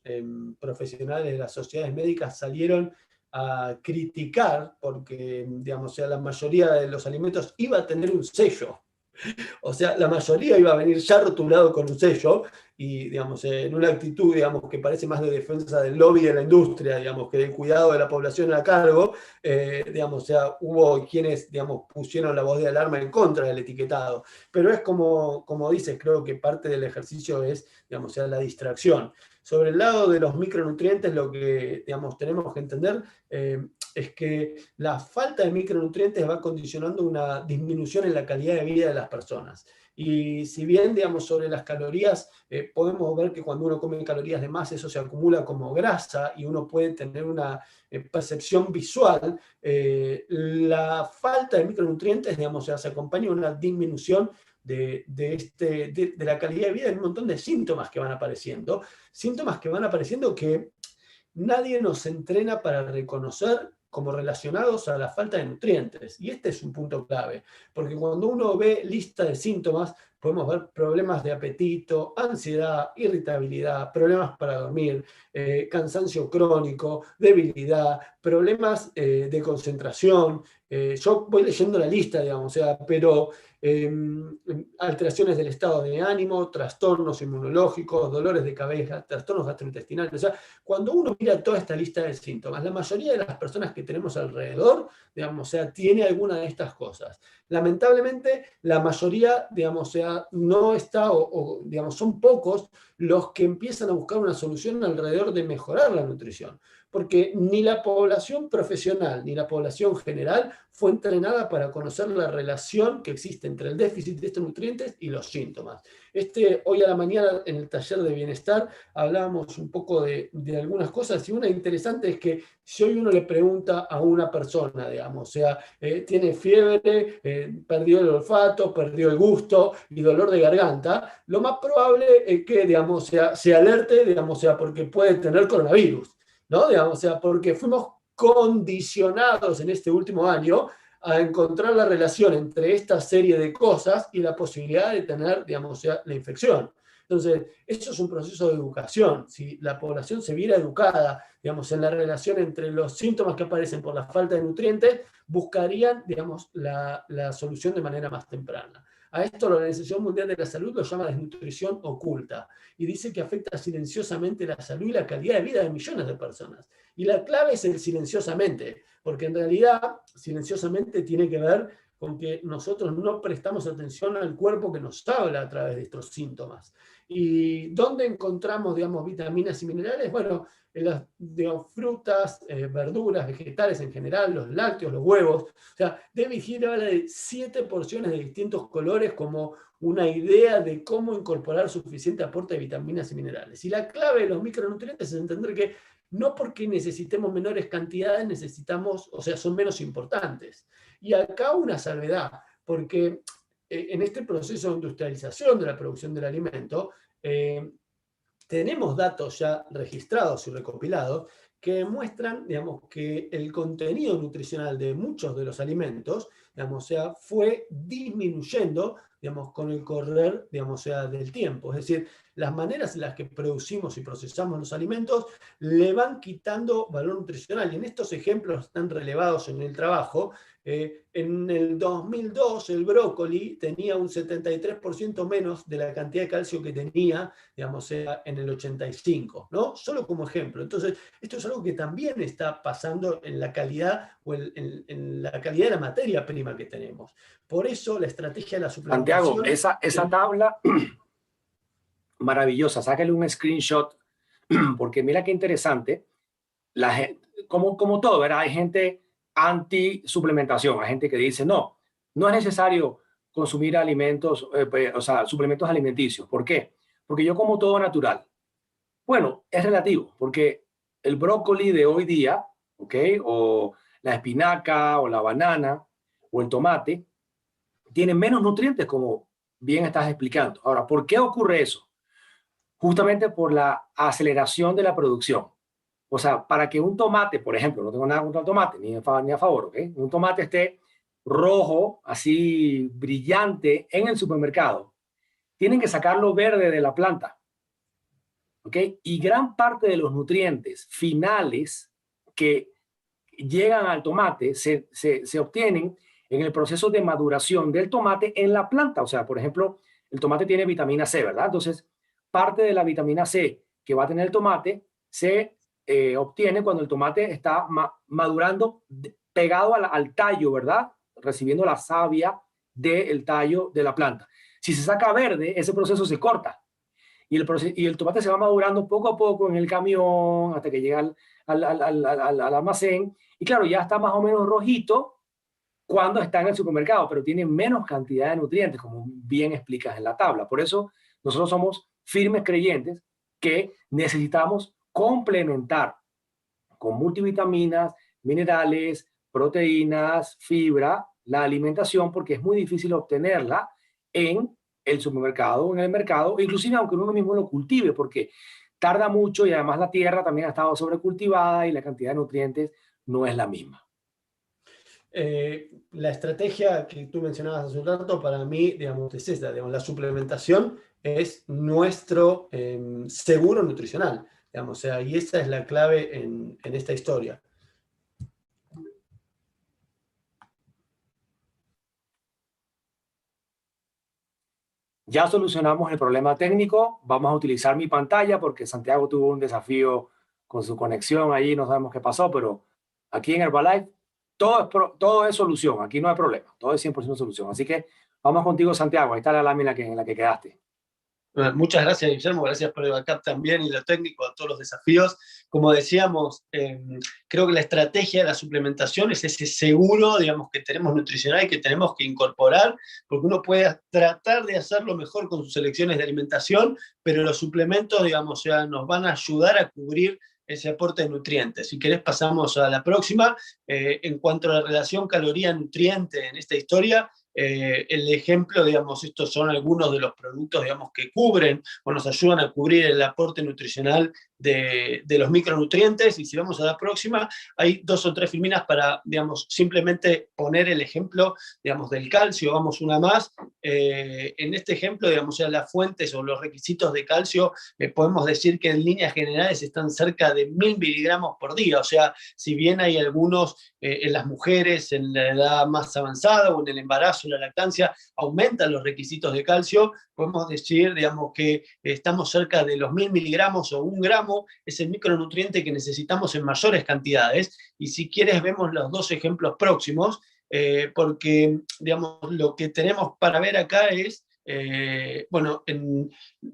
[SPEAKER 2] profesionales de las sociedades médicas salieron a criticar porque, digamos, o sea, la mayoría de los alimentos iba a tener un sello. O sea, la mayoría iba a venir ya rotulado con un sello y, digamos, en una actitud, digamos, que parece más de defensa del lobby de la industria, digamos, que del cuidado de la población a cargo, digamos, o sea, hubo quienes, digamos, pusieron la voz de alarma en contra del etiquetado. Pero es como dices, creo que parte del ejercicio es, digamos, o sea, la distracción. Sobre el lado de los micronutrientes, lo que, digamos, tenemos que entender es que la falta de micronutrientes va condicionando una disminución en la calidad de vida de las personas. Y si bien, digamos, sobre las calorías, podemos ver que cuando uno come calorías de más, eso se acumula como grasa y uno puede tener una percepción visual, la falta de micronutrientes, digamos, se acompaña de una disminución de la calidad de vida en un montón de síntomas que van apareciendo. Síntomas que van apareciendo que nadie nos entrena para reconocer como relacionados a la falta de nutrientes. Y este es un punto clave, porque cuando uno ve lista de síntomas, podemos ver problemas de apetito, ansiedad, irritabilidad, problemas para dormir, cansancio crónico, debilidad, problemas de concentración. Yo voy leyendo la lista, digamos, o sea, pero alteraciones del estado de ánimo, trastornos inmunológicos, dolores de cabeza, trastornos gastrointestinales. O sea, cuando uno mira toda esta lista de síntomas, la mayoría de las personas que tenemos alrededor, digamos, o sea, tiene alguna de estas cosas. Lamentablemente, la mayoría, digamos, o sea, no está, digamos, son pocos los que empiezan a buscar una solución alrededor de mejorar la nutrición. Porque ni la población profesional ni la población general fue entrenada para conocer la relación que existe entre el déficit de estos nutrientes y los síntomas. Hoy a la mañana en el taller de bienestar hablábamos un poco de algunas cosas, y una interesante es que si hoy uno le pregunta a una persona, digamos, o sea, tiene fiebre, perdió el olfato, perdió el gusto y dolor de garganta, lo más probable es que, digamos, se alerte, digamos, sea, porque puede tener coronavirus, ¿no? Digamos, o sea, porque fuimos condicionados en este último año a encontrar la relación entre esta serie de cosas y la posibilidad de tener, digamos, o sea, la infección. Entonces, eso es un proceso de educación. Si la población se viera educada, digamos, en la relación entre los síntomas que aparecen por la falta de nutrientes, buscarían, digamos, la solución de manera más temprana. A esto la Organización Mundial de la Salud lo llama desnutrición oculta y dice que afecta silenciosamente la salud y la calidad de vida de millones de personas. Y la clave es el silenciosamente, porque en realidad silenciosamente tiene que ver con que nosotros no prestamos atención al cuerpo que nos habla a través de estos síntomas. ¿Y dónde encontramos, digamos, vitaminas y minerales? Bueno, en las, digamos, frutas, verduras, vegetales en general, los lácteos, los huevos. O sea, David Hill habla de 7 porciones de distintos colores como una idea de cómo incorporar suficiente aporte de vitaminas y minerales. Y la clave de los micronutrientes es entender que no porque necesitemos menores cantidades necesitamos, o sea, son menos importantes. Y acá una salvedad, porque en este proceso de industrialización de la producción del alimento, tenemos datos ya registrados y recopilados que muestran, digamos, que el contenido nutricional de muchos de los alimentos, digamos, o sea, fue disminuyendo, digamos, con el correr, digamos, o sea, del tiempo. Es decir, las maneras en las que producimos y procesamos los alimentos le van quitando valor nutricional. Y en estos ejemplos están relevados en el trabajo. En el 2002 el brócoli tenía un 73% menos de la cantidad de calcio que tenía, digamos, en el 85, ¿no? Solo como ejemplo. Entonces, esto es algo que también está pasando en la calidad o en la calidad de la materia prima que tenemos. Por eso la estrategia de la
[SPEAKER 1] Santiago,
[SPEAKER 2] suplementación...
[SPEAKER 1] esa tabla maravillosa, sácale un screenshot, porque mira qué interesante, como todo, ¿verdad? Hay gente anti-suplementación, hay gente que dice, no, no es necesario consumir alimentos, o sea, suplementos alimenticios. ¿Por qué? Porque yo como todo natural. Bueno, es relativo, porque el brócoli de hoy día, ¿ok? O la espinaca, o la banana, o el tomate, tienen menos nutrientes, como bien estás explicando. Ahora, ¿por qué ocurre eso? Justamente por la aceleración de la producción. O sea, para que un tomate, por ejemplo, no tengo nada contra el tomate, ni a favor, ¿ok? Un tomate esté rojo, así brillante en el supermercado, tienen que sacarlo verde de la planta, ¿ok? Y gran parte de los nutrientes finales que llegan al tomate se obtienen en el proceso de maduración del tomate en la planta. O sea, por ejemplo, el tomate tiene vitamina C, ¿verdad? Entonces, parte de la vitamina C que va a tener el tomate se obtiene cuando el tomate está madurando pegado al tallo, ¿verdad? Recibiendo la savia del tallo de la planta. Si se saca verde, ese proceso se corta y el tomate se va madurando poco a poco en el camión hasta que llega al almacén. Y claro, ya está más o menos rojito cuando está en el supermercado, pero tiene menos cantidad de nutrientes, como bien explicas en la tabla. Por eso nosotros somos firmes creyentes que necesitamos complementar con multivitaminas, minerales, proteínas, fibra, la alimentación, porque es muy difícil obtenerla en el supermercado, en el mercado, inclusive aunque uno mismo lo cultive, porque tarda mucho y además la tierra también ha estado sobrecultivada y la cantidad de nutrientes no es la misma.
[SPEAKER 2] La estrategia que tú mencionabas hace un rato, para mí, digamos, es esta, digamos, la suplementación es nuestro seguro nutricional, digamos, o sea, y esa es la clave en esta historia.
[SPEAKER 1] Ya solucionamos el problema técnico, vamos a utilizar mi pantalla porque Santiago tuvo un desafío con su conexión ahí, no sabemos qué pasó, pero aquí en Herbalife todo es solución, aquí no hay problema, todo es 100% solución. Así que vamos contigo, Santiago, ahí está la lámina en la que quedaste.
[SPEAKER 2] Muchas gracias, Guillermo, gracias por el backup también y lo técnico a todos los desafíos. Como decíamos, creo que la estrategia de la suplementación es ese seguro, digamos, que tenemos nutricional y que tenemos que incorporar, porque uno puede tratar de hacerlo mejor con sus elecciones de alimentación, pero los suplementos, digamos, ya nos van a ayudar a cubrir ese aporte de nutrientes. Si querés pasamos a la próxima. En cuanto a la relación caloría-nutriente en esta historia, el ejemplo, digamos, estos son algunos de los productos, digamos, que cubren o nos ayudan a cubrir el aporte nutricional de los micronutrientes. Y si vamos a la próxima, hay 2 o 3 filminas para, digamos, simplemente poner el ejemplo, digamos, del calcio. Vamos una más. En este ejemplo, digamos, ya las fuentes o los requisitos de calcio, podemos decir que en líneas generales están cerca de 1000 miligramos por día. O sea, si bien hay algunos en las mujeres en la edad más avanzada o en el embarazo, en la lactancia, aumentan los requisitos de calcio, podemos decir, digamos, que estamos cerca de los 1000 miligramos o 1 gramo, es el micronutriente que necesitamos en mayores cantidades. Y si quieres, vemos los 2 ejemplos próximos, porque, digamos, lo que tenemos para ver acá es, bueno,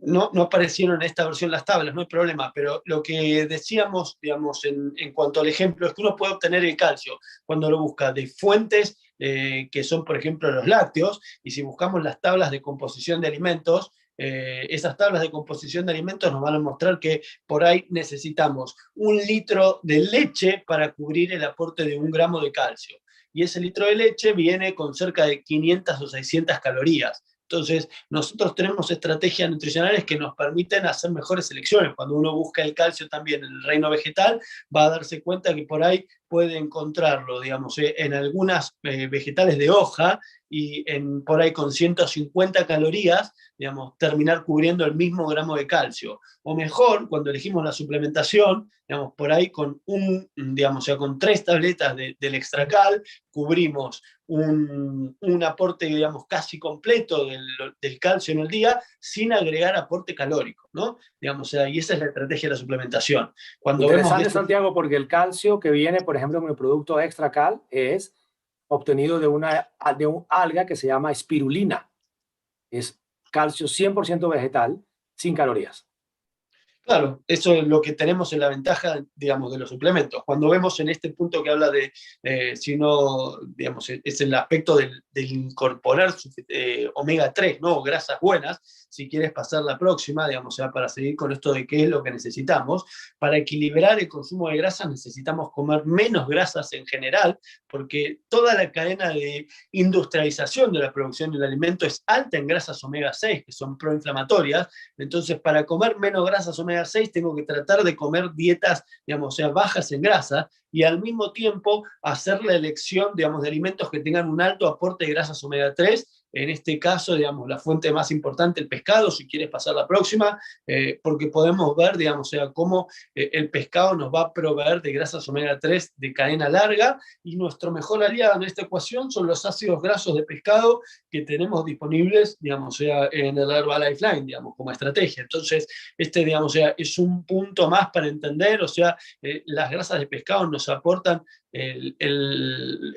[SPEAKER 2] no aparecieron en esta versión las tablas, no hay problema, pero lo que decíamos, digamos, en cuanto al ejemplo, es que uno puede obtener el calcio cuando lo busca de fuentes que son, por ejemplo, los lácteos, y si buscamos las tablas de composición de alimentos, esas tablas de composición de alimentos nos van a mostrar que por ahí necesitamos 1 litro de leche para cubrir el aporte de 1 gramo de calcio. Y ese litro de leche viene con cerca de 500 o 600 calorías. Entonces, nosotros tenemos estrategias nutricionales que nos permiten hacer mejores elecciones. Cuando uno busca el calcio también en el reino vegetal, va a darse cuenta que por ahí puede encontrarlo, digamos, en algunas vegetales de hoja y por ahí con 150 calorías, digamos, terminar cubriendo el mismo gramo de calcio. O mejor, cuando elegimos la suplementación, digamos, por ahí digamos, o sea, con 3 tabletas del Extracal, cubrimos un aporte, digamos, casi completo del calcio en el día, sin agregar aporte calórico, ¿no? Digamos, o sea, y esa es la estrategia de la suplementación. Cuando vemos
[SPEAKER 1] Interesante, Santiago, porque el calcio que viene, por ejemplo, en el producto Extracal es obtenido de un alga que se llama espirulina. Es calcio 100% vegetal, sin calorías.
[SPEAKER 2] Claro, eso es lo que tenemos en la ventaja, digamos, de los suplementos. Cuando vemos en este punto que habla de, si no, digamos, es el aspecto del incorporar omega 3, ¿no? Grasas buenas, si quieres pasar la próxima, digamos, ya para seguir con esto de qué es lo que necesitamos. Para equilibrar el consumo de grasas necesitamos comer menos grasas en general, porque toda la cadena de industrialización de la producción del alimento es alta en grasas omega 6, que son proinflamatorias. Entonces, para comer menos grasas omega 6, tengo que tratar de comer dietas, digamos, o sea, bajas en grasa, y al mismo tiempo hacer la elección, digamos, de alimentos que tengan un alto aporte de grasas omega 3. En este caso, digamos, la fuente más importante, el pescado, si quieres pasar la próxima, porque podemos ver, digamos, o sea, cómo el pescado nos va a proveer de grasas omega 3 de cadena larga, y nuestro mejor aliado en esta ecuación son los ácidos grasos de pescado que tenemos disponibles, digamos, o sea, en el Herbalife Line, digamos, como estrategia. Entonces, digamos, o sea, es un punto más para entender, o sea, las grasas de pescado nos aportan, el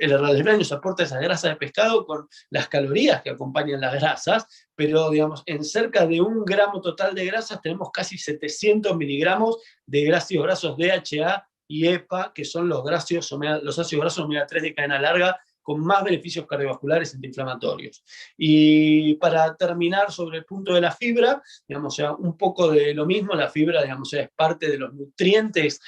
[SPEAKER 2] Herbalife Line nos aporta esas grasas de pescado con las calorías que acompañan las grasas, pero, digamos, en cerca de 1 gramo total de grasas tenemos casi 700 miligramos de ácidos grasos DHA y EPA, que son los ácidos grasos omega 3 de cadena larga, con más beneficios cardiovasculares antiinflamatorios. Y para terminar sobre el punto de la fibra, digamos, o sea, un poco de lo mismo, la fibra, digamos, o sea, es parte de los nutrientes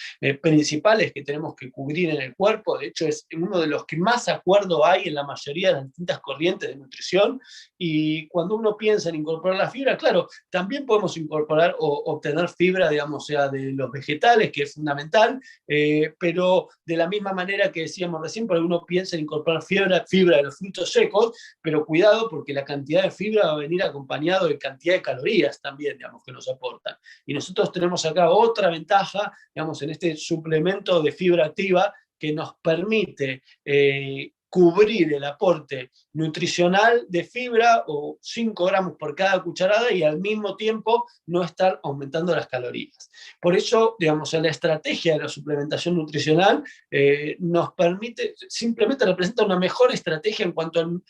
[SPEAKER 2] principales que tenemos que cubrir en el cuerpo. De hecho, es uno de los que más acuerdo hay en la mayoría de las distintas corrientes de nutrición. Y cuando uno piensa en incorporar la fibra, claro, también podemos incorporar o obtener fibra, digamos, o sea, de los vegetales, que es fundamental, pero de la misma manera que decíamos recién, porque uno piensa en incorporar fibra de los frutos secos, pero cuidado porque la cantidad de fibra va a venir acompañado de cantidad de calorías también, digamos, que nos aportan. Y nosotros tenemos acá otra ventaja, digamos, en este suplemento de fibra activa que nos permite cubrir el aporte nutricional de fibra, o 5 gramos por cada cucharada, y al mismo tiempo no estar aumentando las calorías. Por eso, digamos, la estrategia de la suplementación nutricional nos permite, simplemente representa una mejor estrategia en cuanto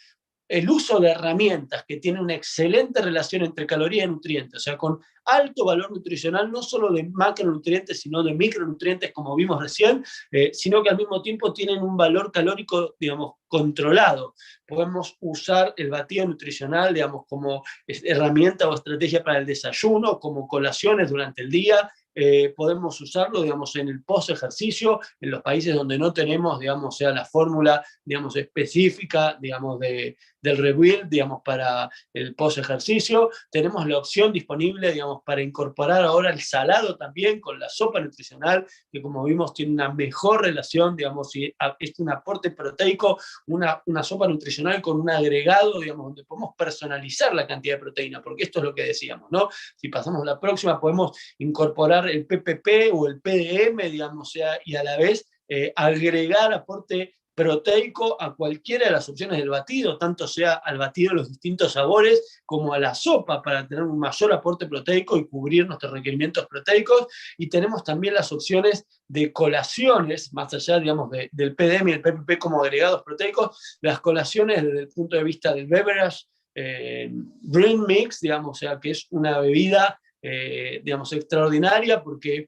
[SPEAKER 2] el uso de herramientas que tienen una excelente relación entre calorías y nutrientes, o sea, con alto valor nutricional, no solo de macronutrientes, sino de micronutrientes, como vimos recién, sino que al mismo tiempo tienen un valor calórico, digamos, controlado. Podemos usar el batido nutricional, digamos, como herramienta o estrategia para el desayuno, como colaciones durante el día. Podemos usarlo, digamos, en el post-ejercicio, en los países donde no tenemos, digamos, sea la fórmula, digamos, específica, digamos, del rebuild, digamos, para el post-ejercicio. Tenemos la opción disponible, digamos, para incorporar ahora el salado también con la sopa nutricional, que como vimos tiene una mejor relación, digamos, y es un aporte proteico, una sopa nutricional con un agregado, digamos, donde podemos personalizar la cantidad de proteína, porque esto es lo que decíamos, ¿no? Si pasamos a la próxima, podemos incorporar el PPP o el PDM, digamos, o sea, y a la vez agregar aporte proteico a cualquiera de las opciones del batido, tanto sea al batido de los distintos sabores como a la sopa para tener un mayor aporte proteico y cubrir nuestros requerimientos proteicos. Y tenemos también las opciones de colaciones, más allá, digamos, del PDM y el PPP como agregados proteicos, las colaciones desde el punto de vista del beverage Green Mix, digamos, o sea, que es una bebida, digamos, extraordinaria porque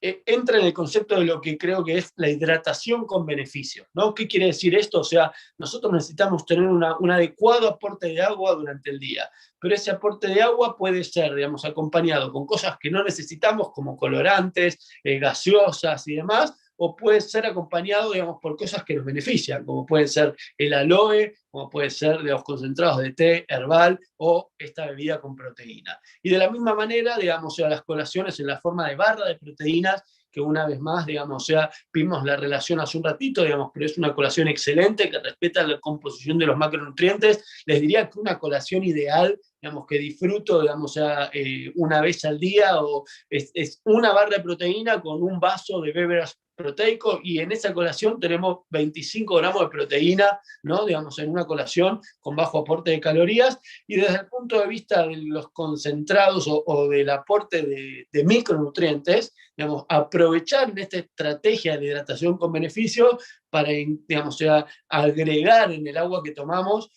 [SPEAKER 2] entra en el concepto de lo que creo que es la hidratación con beneficios, ¿no? ¿Qué quiere decir esto? O sea, nosotros necesitamos tener un adecuado aporte de agua durante el día, pero ese aporte de agua puede ser, digamos, acompañado con cosas que no necesitamos, como colorantes, gaseosas y demás, o puede ser acompañado, digamos, por cosas que nos benefician, como pueden ser el aloe, como puede ser de los concentrados de té herbal o esta bebida con proteína. Y de la misma manera, digamos, o sea, las colaciones en la forma de barra de proteínas, que una vez más, digamos, o sea, vimos la relación hace un ratito, digamos, pero es una colación excelente que respeta la composición de los macronutrientes. Les diría que una colación ideal, digamos, que disfruto, digamos, o sea, una vez al día, o es una barra de proteína con un vaso de beverage proteico, y en esa colación tenemos 25 gramos de proteína, ¿no? Digamos, en una colación con bajo aporte de calorías. Y desde el punto de vista de los concentrados o del aporte de micronutrientes, digamos, aprovechar en esta estrategia de hidratación con beneficio para, digamos, o sea, agregar en el agua que tomamos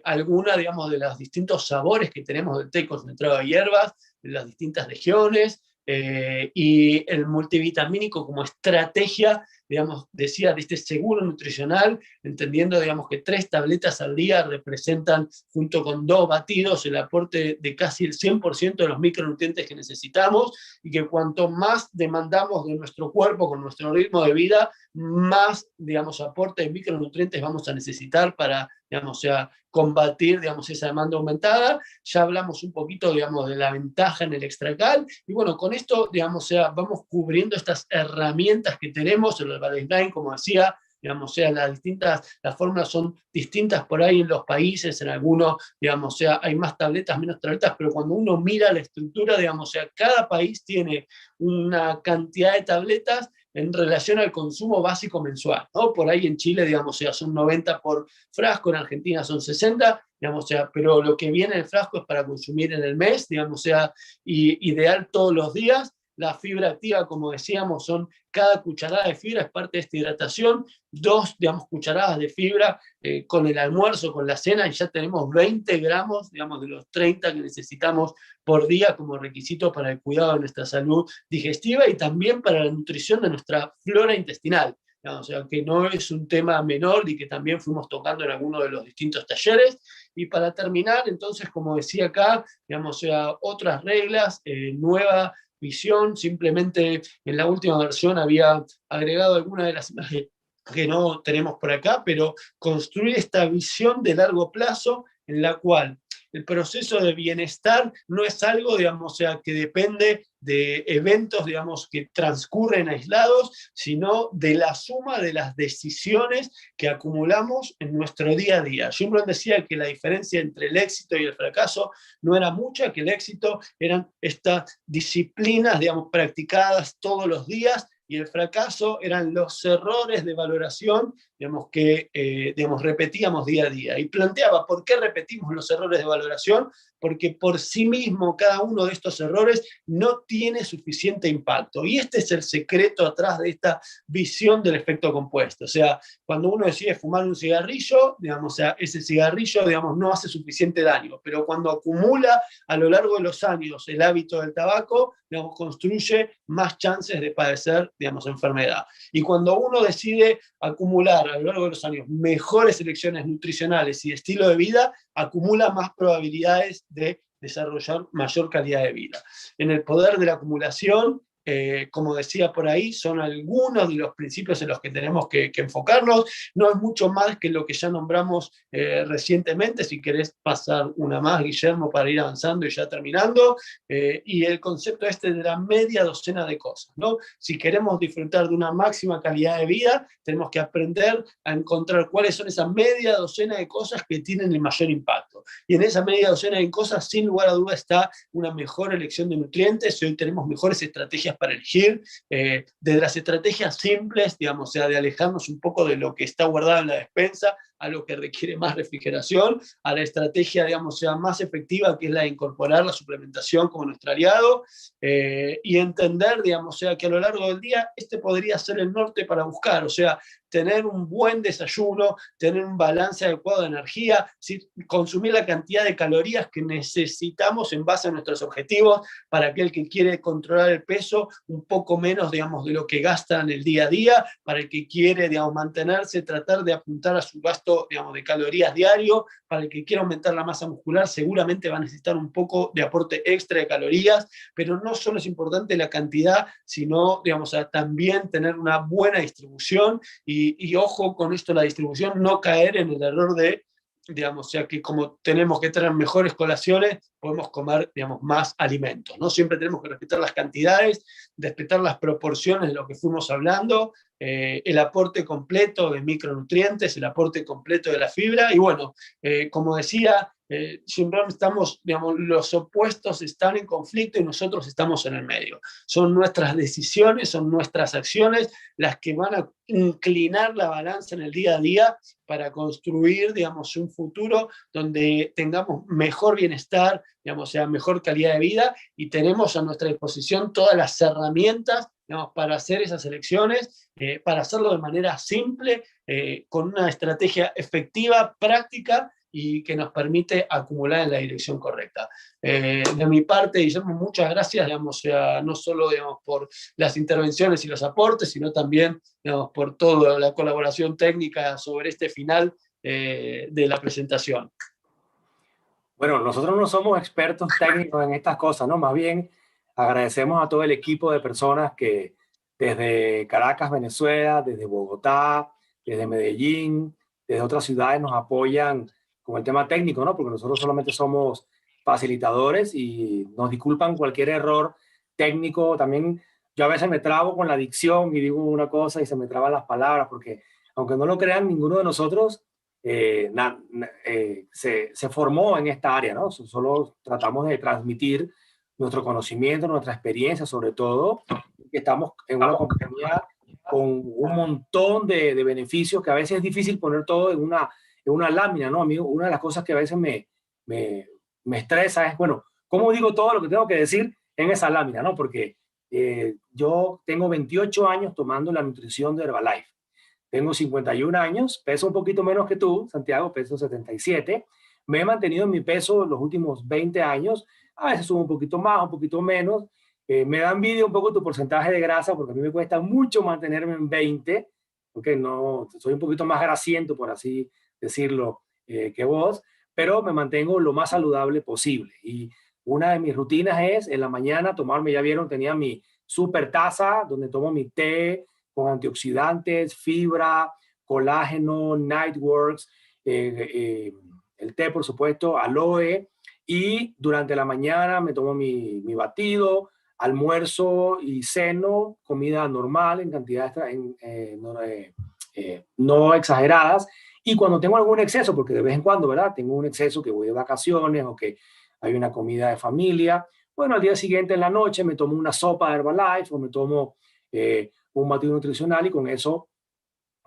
[SPEAKER 2] alguna, digamos, de los distintos sabores que tenemos del té concentrado de hierbas, de las distintas regiones, y el multivitamínico como estrategia, digamos, decía, de este seguro nutricional, entendiendo, digamos, que 3 tabletas al día representan, junto con 2 batidos, el aporte de casi el 100% de los micronutrientes que necesitamos, y que cuanto más demandamos de nuestro cuerpo con nuestro ritmo de vida, más, digamos, aporte de micronutrientes vamos a necesitar para, digamos, o sea, combatir, digamos, esa demanda aumentada. Ya hablamos un poquito, digamos, de la ventaja en el extracal, y bueno, con esto, digamos, o sea, vamos cubriendo estas herramientas que tenemos en el baseline, como decía, digamos, o sea, las fórmulas son distintas por ahí en los países, en algunos, digamos, o sea, hay más tabletas, menos tabletas, pero cuando uno mira la estructura, digamos, o sea, cada país tiene una cantidad de tabletas en relación al consumo básico mensual, ¿no? Por ahí en Chile, digamos, o sea, son 90 por frasco, en Argentina son 60, digamos, o sea, pero lo que viene en el frasco es para consumir en el mes, digamos, o sea, y ideal todos los días. La fibra activa, como decíamos, son cada cucharada de fibra es parte de esta hidratación, 2, digamos, cucharadas de fibra con el almuerzo, con la cena, y ya tenemos 20 gramos, digamos, de los 30 que necesitamos por día como requisito para el cuidado de nuestra salud digestiva y también para la nutrición de nuestra flora intestinal. O sea, que no es un tema menor y que también fuimos tocando en algunos de los distintos talleres. Y para terminar, entonces, como decía acá, digamos, o sea, otras reglas, nueva visión, simplemente en la última versión había agregado algunas de las imágenes que no tenemos por acá, pero construir esta visión de largo plazo en la cual el proceso de bienestar no es algo, digamos, o sea, que depende de eventos, digamos, que transcurren aislados, sino de la suma de las decisiones que acumulamos en nuestro día a día. Schumpeter decía que la diferencia entre el éxito y el fracaso no era mucha, que el éxito eran estas disciplinas, digamos, practicadas todos los días, y el fracaso eran los errores de valoración, digamos, que repetíamos día a día. Y planteaba, ¿por qué repetimos los errores de valoración? Porque por sí mismo cada uno de estos errores no tiene suficiente impacto. Y este es el secreto atrás de esta visión del efecto compuesto. O sea, cuando uno decide fumar un cigarrillo, digamos, o sea, ese cigarrillo, digamos, no hace suficiente daño, pero cuando acumula a lo largo de los años el hábito del tabaco, digamos, construye más chances de padecer, digamos, enfermedad. Y cuando uno decide acumular a lo largo de los años mejores elecciones nutricionales y estilo de vida, acumula más probabilidades de desarrollar mayor calidad de vida. En el poder de la acumulación, como decía por ahí, son algunos de los principios en los que tenemos que enfocarnos. No es mucho más que lo que ya nombramos recientemente. Si querés pasar una más, Guillermo, para ir avanzando y ya terminando. Y el concepto este de la media docena de cosas, ¿no? Si queremos disfrutar de una máxima calidad de vida, tenemos que aprender a encontrar cuáles son esas media docena de cosas que tienen el mayor impacto. Y en esa media docena de cosas, sin lugar a duda, está una mejor elección de nutrientes. Y hoy tenemos mejores estrategias para elegir, desde las estrategias simples, digamos, o sea, de alejarnos un poco de lo que está guardado en la despensa, a lo que requiere más refrigeración, a la estrategia, digamos, sea más efectiva, que es la de incorporar la suplementación como nuestro aliado, y entender, digamos, o sea, que a lo largo del día este podría ser el norte para buscar, o sea, tener un buen desayuno, tener un balance adecuado de energía, consumir la cantidad de calorías que necesitamos en base a nuestros objetivos. Para aquel que quiere controlar el peso, un poco menos, digamos, de lo que gasta en el día a día. Para el que quiere, digamos, mantenerse, tratar de apuntar a su gasto, digamos, de calorías diario. Para el que quiere aumentar la masa muscular, seguramente va a necesitar un poco de aporte extra de calorías, pero no solo es importante la cantidad, sino, digamos, también tener una buena distribución. Y ojo con esto, la distribución, no caer en el error de, digamos, o sea, que como tenemos que tener mejores colaciones, podemos comer, digamos, más alimentos, ¿no? Siempre tenemos que respetar las cantidades, respetar las proporciones de lo que fuimos hablando, el aporte completo de micronutrientes, el aporte completo de la fibra, y bueno, como decía, siempre estamos, digamos, los opuestos están en conflicto y nosotros estamos en el medio. Son nuestras decisiones, son nuestras acciones las que van a inclinar la balanza en el día a día para construir, digamos, un futuro donde tengamos mejor bienestar, digamos, o sea, mejor calidad de vida, y tenemos a nuestra disposición todas las herramientas, digamos, para hacer esas elecciones, para hacerlo de manera simple, con una estrategia efectiva, práctica, y que nos permite acumular en la dirección correcta. De mi parte, Guillermo, muchas gracias, digamos, o sea, no solo, digamos, por las intervenciones y los aportes, sino también, digamos, por toda la colaboración técnica sobre este final de la presentación.
[SPEAKER 1] Bueno, nosotros no somos expertos técnicos en estas cosas, ¿no? Más bien agradecemos a todo el equipo de personas que desde Caracas, Venezuela, desde Bogotá, desde Medellín, desde otras ciudades nos apoyan con el tema técnico, ¿no? Porque nosotros solamente somos facilitadores y nos disculpan cualquier error técnico. También yo a veces me trabo con la dicción y digo una cosa y se me traban las palabras, porque aunque no lo crean, ninguno de nosotros se formó en esta área, ¿no? Solo tratamos de transmitir nuestro conocimiento, nuestra experiencia, sobre todo, que estamos en una compañía con un montón de beneficios que a veces es difícil poner todo en una lámina, ¿no, amigo? Una de las cosas que a veces me estresa es, bueno, ¿cómo digo todo lo que tengo que decir en esa lámina, ¿no? Porque yo tengo 28 años tomando la nutrición de Herbalife. Tengo 51 años, peso un poquito menos que tú, Santiago, peso 77. Me he mantenido en mi peso los últimos 20 años. A veces subo un poquito más, un poquito menos. Me da envidia un poco tu porcentaje de grasa porque a mí me cuesta mucho mantenerme en 20, porque no, soy un poquito más grasiento, por así decirlo, que vos, pero me mantengo lo más saludable posible. Y una de mis rutinas es en la mañana tomarme, ya vieron, tenía mi super taza donde tomo mi té, con antioxidantes, fibra, colágeno, Nightworks, el té, por supuesto, aloe, y durante la mañana me tomo mi batido, almuerzo y ceno, comida normal en cantidades no exageradas, y cuando tengo algún exceso, porque de vez en cuando, ¿verdad? Tengo un exceso que voy de vacaciones o que hay una comida de familia, bueno, al día siguiente en la noche me tomo una sopa de Herbalife o me tomo un batido nutricional y con eso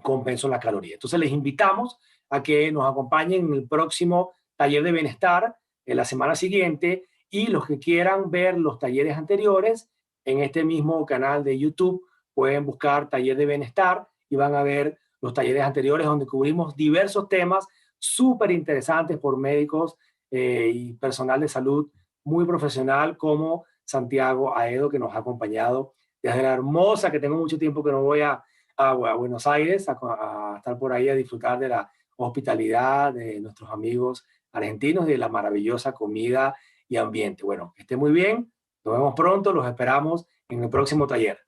[SPEAKER 1] compenso la caloría. Entonces les invitamos a que nos acompañen en el próximo taller de bienestar en la semana siguiente, y los que quieran ver los talleres anteriores en este mismo canal de YouTube pueden buscar taller de bienestar y van a ver los talleres anteriores donde cubrimos diversos temas súper interesantes por médicos y personal de salud muy profesional como Santiago Aedo, que nos ha acompañado desde la hermosa, que tengo mucho tiempo que no voy a Buenos Aires, a estar por ahí a disfrutar de la hospitalidad de nuestros amigos argentinos, de la maravillosa comida y ambiente. Bueno, que esté muy bien, nos vemos pronto, los esperamos en el próximo taller.